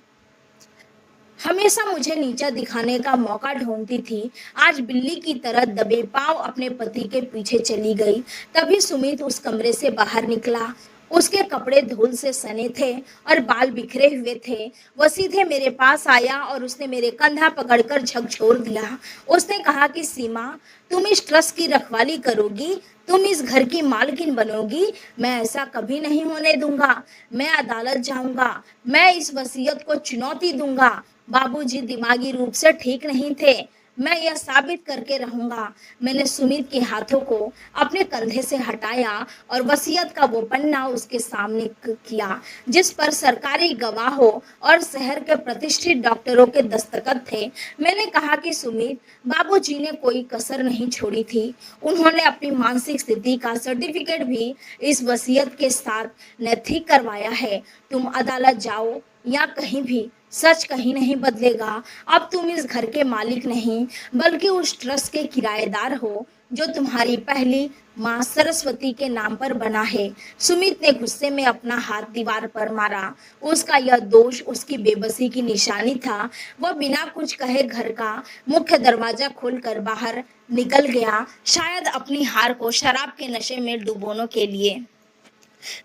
हमेशा मुझे नीचा दिखाने का मौका ढूंढती थी, आज बिल्ली की तरह दबे पांव अपने पति के पीछे चली गई। तभी सुमित उस कमरे से बाहर निकला। उसके कपड़े धूल से सने थे और बाल बिखरे हुए थे। वह सीधे मेरे पास आया और उसने मेरे कंधा पकड़कर झकझोर दिया। उसने कहा कि सीमा, तुम इस ट्रस्ट की रखवाली करोगी, तुम इस घर की मालकिन बनोगी। मैं ऐसा कभी नहीं होने दूंगा। मैं अदालत जाऊंगा। मैं इस वसीयत को चुनौती दूंगा। बाबूजी दिमागी रूप से ठीक नहीं थे। मैं यह साबित करके रहूंगा। मैंने सुमित के हाथों को अपने कंधे से हटाया और वसीयत का वो पन्ना उसके सामने किया, जिस पर सरकारी गवाहों और शहर के प्रतिष्ठित डॉक्टरों के दस्तखत थे। मैंने कहा कि सुमित, बाबूजी ने कोई कसर नहीं छोड़ी थी। उन्होंने अपनी मानसिक स्थिति का सर्टिफिकेट भी इस वसीयत के साथ नैतिक करवाया है। तुम अदालत जाओ या कहीं भी, सच कहीं नहीं बदलेगा। अब तुम इस घर के मालिक नहीं बल्कि उस ट्रस्ट के किराएदार हो जो तुम्हारी पहली माँ सरस्वती के नाम पर बना है। सुमित ने गुस्से में अपना हाथ दीवार पर मारा। उसका यह दोष उसकी बेबसी की निशानी था। वह बिना कुछ कहे घर का मुख्य दरवाजा खोलकर बाहर निकल गया, शायद अपनी हार को शराब के नशे में डुबोने के लिए।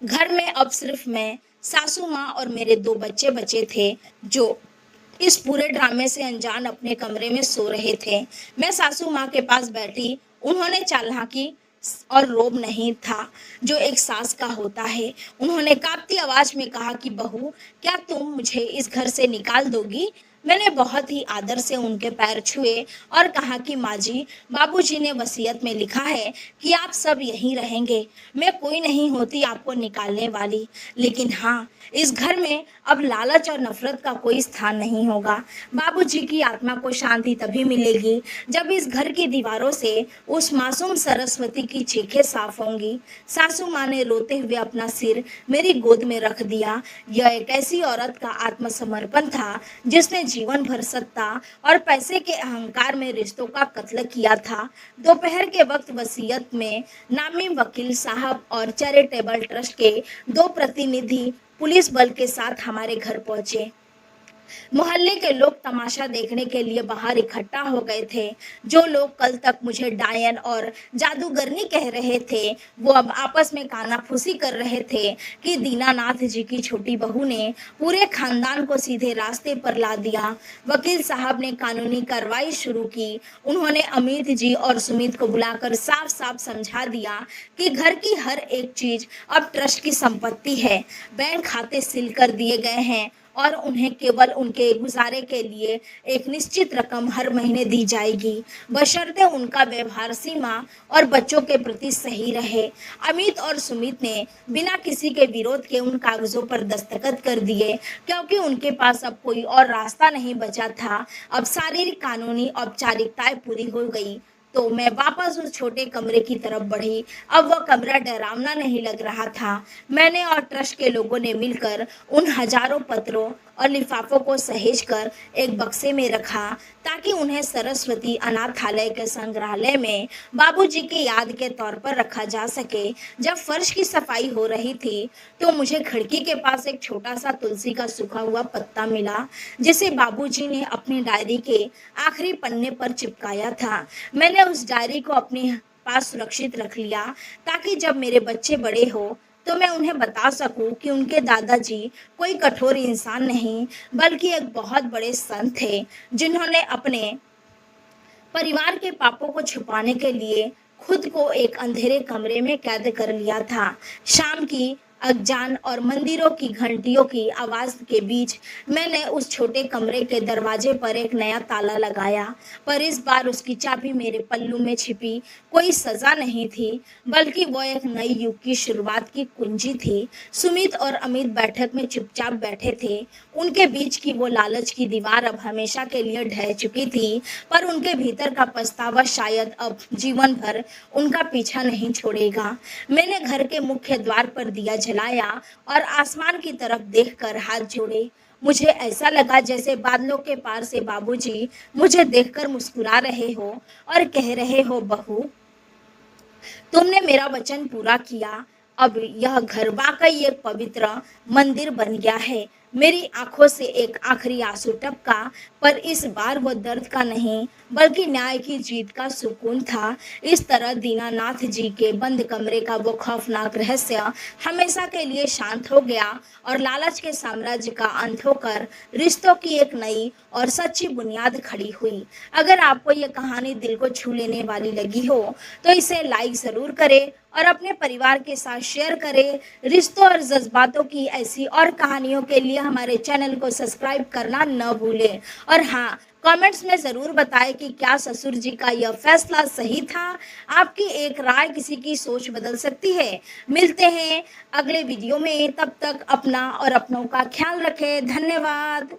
घर में अब सिर्फ मैं, सासू माँ और मेरे दो बच्चे बचे थे, जो इस पूरे ड्रामे से अनजान अपने कमरे में सो रहे थे। मैं सासू माँ के पास बैठी। उन्होंने चालाकी और रोब नहीं था जो एक सास का होता है। उन्होंने कांपती आवाज में कहा कि बहू, क्या तुम मुझे इस घर से निकाल दोगी? मैंने बहुत ही आदर से उनके पैर छुए और कहा कि माँ जी, बाबूजी ने वसीयत में लिखा है कि आप सब यहीं रहेंगे। मैं कोई नहीं होती आपको निकालने वाली, लेकिन हाँ, इस घर में अब लालच और नफरत का कोई स्थान नहीं होगा। बाबूजी की आत्मा को शांति तभी मिलेगी जब इस घर की दीवारों से उस मासूम सरस्वती की चीखें साफ होंगी। सासू माँ ने रोते हुए अपना सिर मेरी गोद में रख दिया। यह एक ऐसी औरत का आत्मसमर्पण था जिसने जीवन भर सत्ता और पैसे के अहंकार में रिश्तों का कत्ल किया था। दोपहर के वक्त वसीयत में नामी वकील साहब और चैरिटेबल ट्रस्ट के दो प्रतिनिधि पुलिस बल के साथ हमारे घर पहुंचे। मोहल्ले के लोग तमाशा देखने के लिए बाहर इकट्ठा हो गए थे। जो लोग कल तक मुझे डायन और जादूगरनी कह रहे थे, वो अब आपस में कानाफूसी कर रहे थे कि दीनानाथ जी की छोटी बहू ने पूरे खानदान को सीधे रास्ते पर ला दिया। वकील साहब ने कानूनी कार्रवाई शुरू की। उन्होंने अमित जी और सुमित को बुलाकर साफ साफ समझा दिया कि घर की हर एक चीज अब ट्रस्ट की संपत्ति है। बैंक खाते सील कर दिए गए हैं और उन्हें केवल उनके गुजारे के लिए एक निश्चित रकम हर महीने दी जाएगी, बशर्ते उनका व्यवहार सीमा और बच्चों के प्रति सही रहे। अमित और सुमित ने बिना किसी के विरोध के उन कागजों पर दस्तखत कर दिए, क्योंकि उनके पास अब कोई और रास्ता नहीं बचा था। अब सारी कानूनी औपचारिकताएं पूरी हो गई तो मैं वापस उस छोटे कमरे की तरफ बढ़ी। अब वह कमरा डरावना नहीं लग रहा था। मैंने और ट्रस्ट के लोगों ने मिलकर उन हजारों पत्रों और लिफाफों को सहेज कर एक बक्से में रखा, ताकि उन्हें सरस्वती अनाथालय के संग्रहालय में बाबूजी की याद के तौर पर रखा जा सके। जब फर्श की सफाई हो रही थी, तो मुझे खिड़की के पास एक छोटा सा तुलसी का सूखा हुआ पत्ता मिला, जिसे बाबूजी ने अपनी डायरी के आखिरी पन्ने पर चिपकाया था। मैंने उस डायरी को अपने पास सुरक्षित रख लिया, ताकि जब मेरे बच्चे बड़े हो तो मैं उन्हें बता सकूं कि उनके दादाजी कोई कठोर इंसान नहीं, बल्कि एक बहुत बड़े संत थे, जिन्होंने अपने परिवार के पापों को छुपाने के लिए खुद को एक अंधेरे कमरे में कैद कर लिया था। शाम की अजान और मंदिरों की घंटियों की आवाज के बीच मैंने उस छोटे कमरे के दरवाजे पर एक नया ताला लगाया, पर इस बार उसकी चाबी मेरे पल्लू में छिपी कोई सजा नहीं थी, बल्कि वो एक नई युग की शुरुआत की कुंजी थी। सुमित और अमित बैठक में चुपचाप बैठे थे। उनके बीच की वो लालच की दीवार अब हमेशा के लिए ढह चुकी थी, पर उनके भीतर का पछतावा शायद अब जीवन भर उनका पीछा नहीं छोड़ेगा। मैंने घर के मुख्य द्वार पर दिया जलाया और आसमान की तरफ देखकर हाथ जोड़े। मुझे ऐसा लगा जैसे बादलों के पार से बाबूजी मुझे देखकर मुस्कुरा रहे हो और कह रहे हो, बहू, तुमने मेरा वचन पूरा किया। अब यह घर वाकई एक पवित्र मंदिर बन गया है। मेरी आंखों से एक आखिरी आंसू टपका, पर इस बार वो दर्द का नहीं, बल्कि न्याय की जीत का सुकून था। इस तरह दीनानाथ जी के बंद कमरे का वो खौफनाक रहस्य हमेशा के लिए शांत हो गया और लालच के साम्राज्य का अंत होकर रिश्तों की एक नई और सच्ची बुनियाद खड़ी हुई। अगर आपको ये कहानी दिल को छू लेने वाली लगी हो, तो इसे लाइक ज़रूर करें और अपने परिवार के साथ शेयर करें। रिश्तों और जज्बातों की ऐसी और कहानियों के लिए हमारे चैनल को सब्सक्राइब करना न भूलें। और हाँ, कमेंट्स में ज़रूर बताएं कि क्या ससुर जी का यह फैसला सही था। आपकी एक राय किसी की सोच बदल सकती है। मिलते हैं अगले वीडियो में, तब तक अपना और अपनों का ख्याल रखें। धन्यवाद।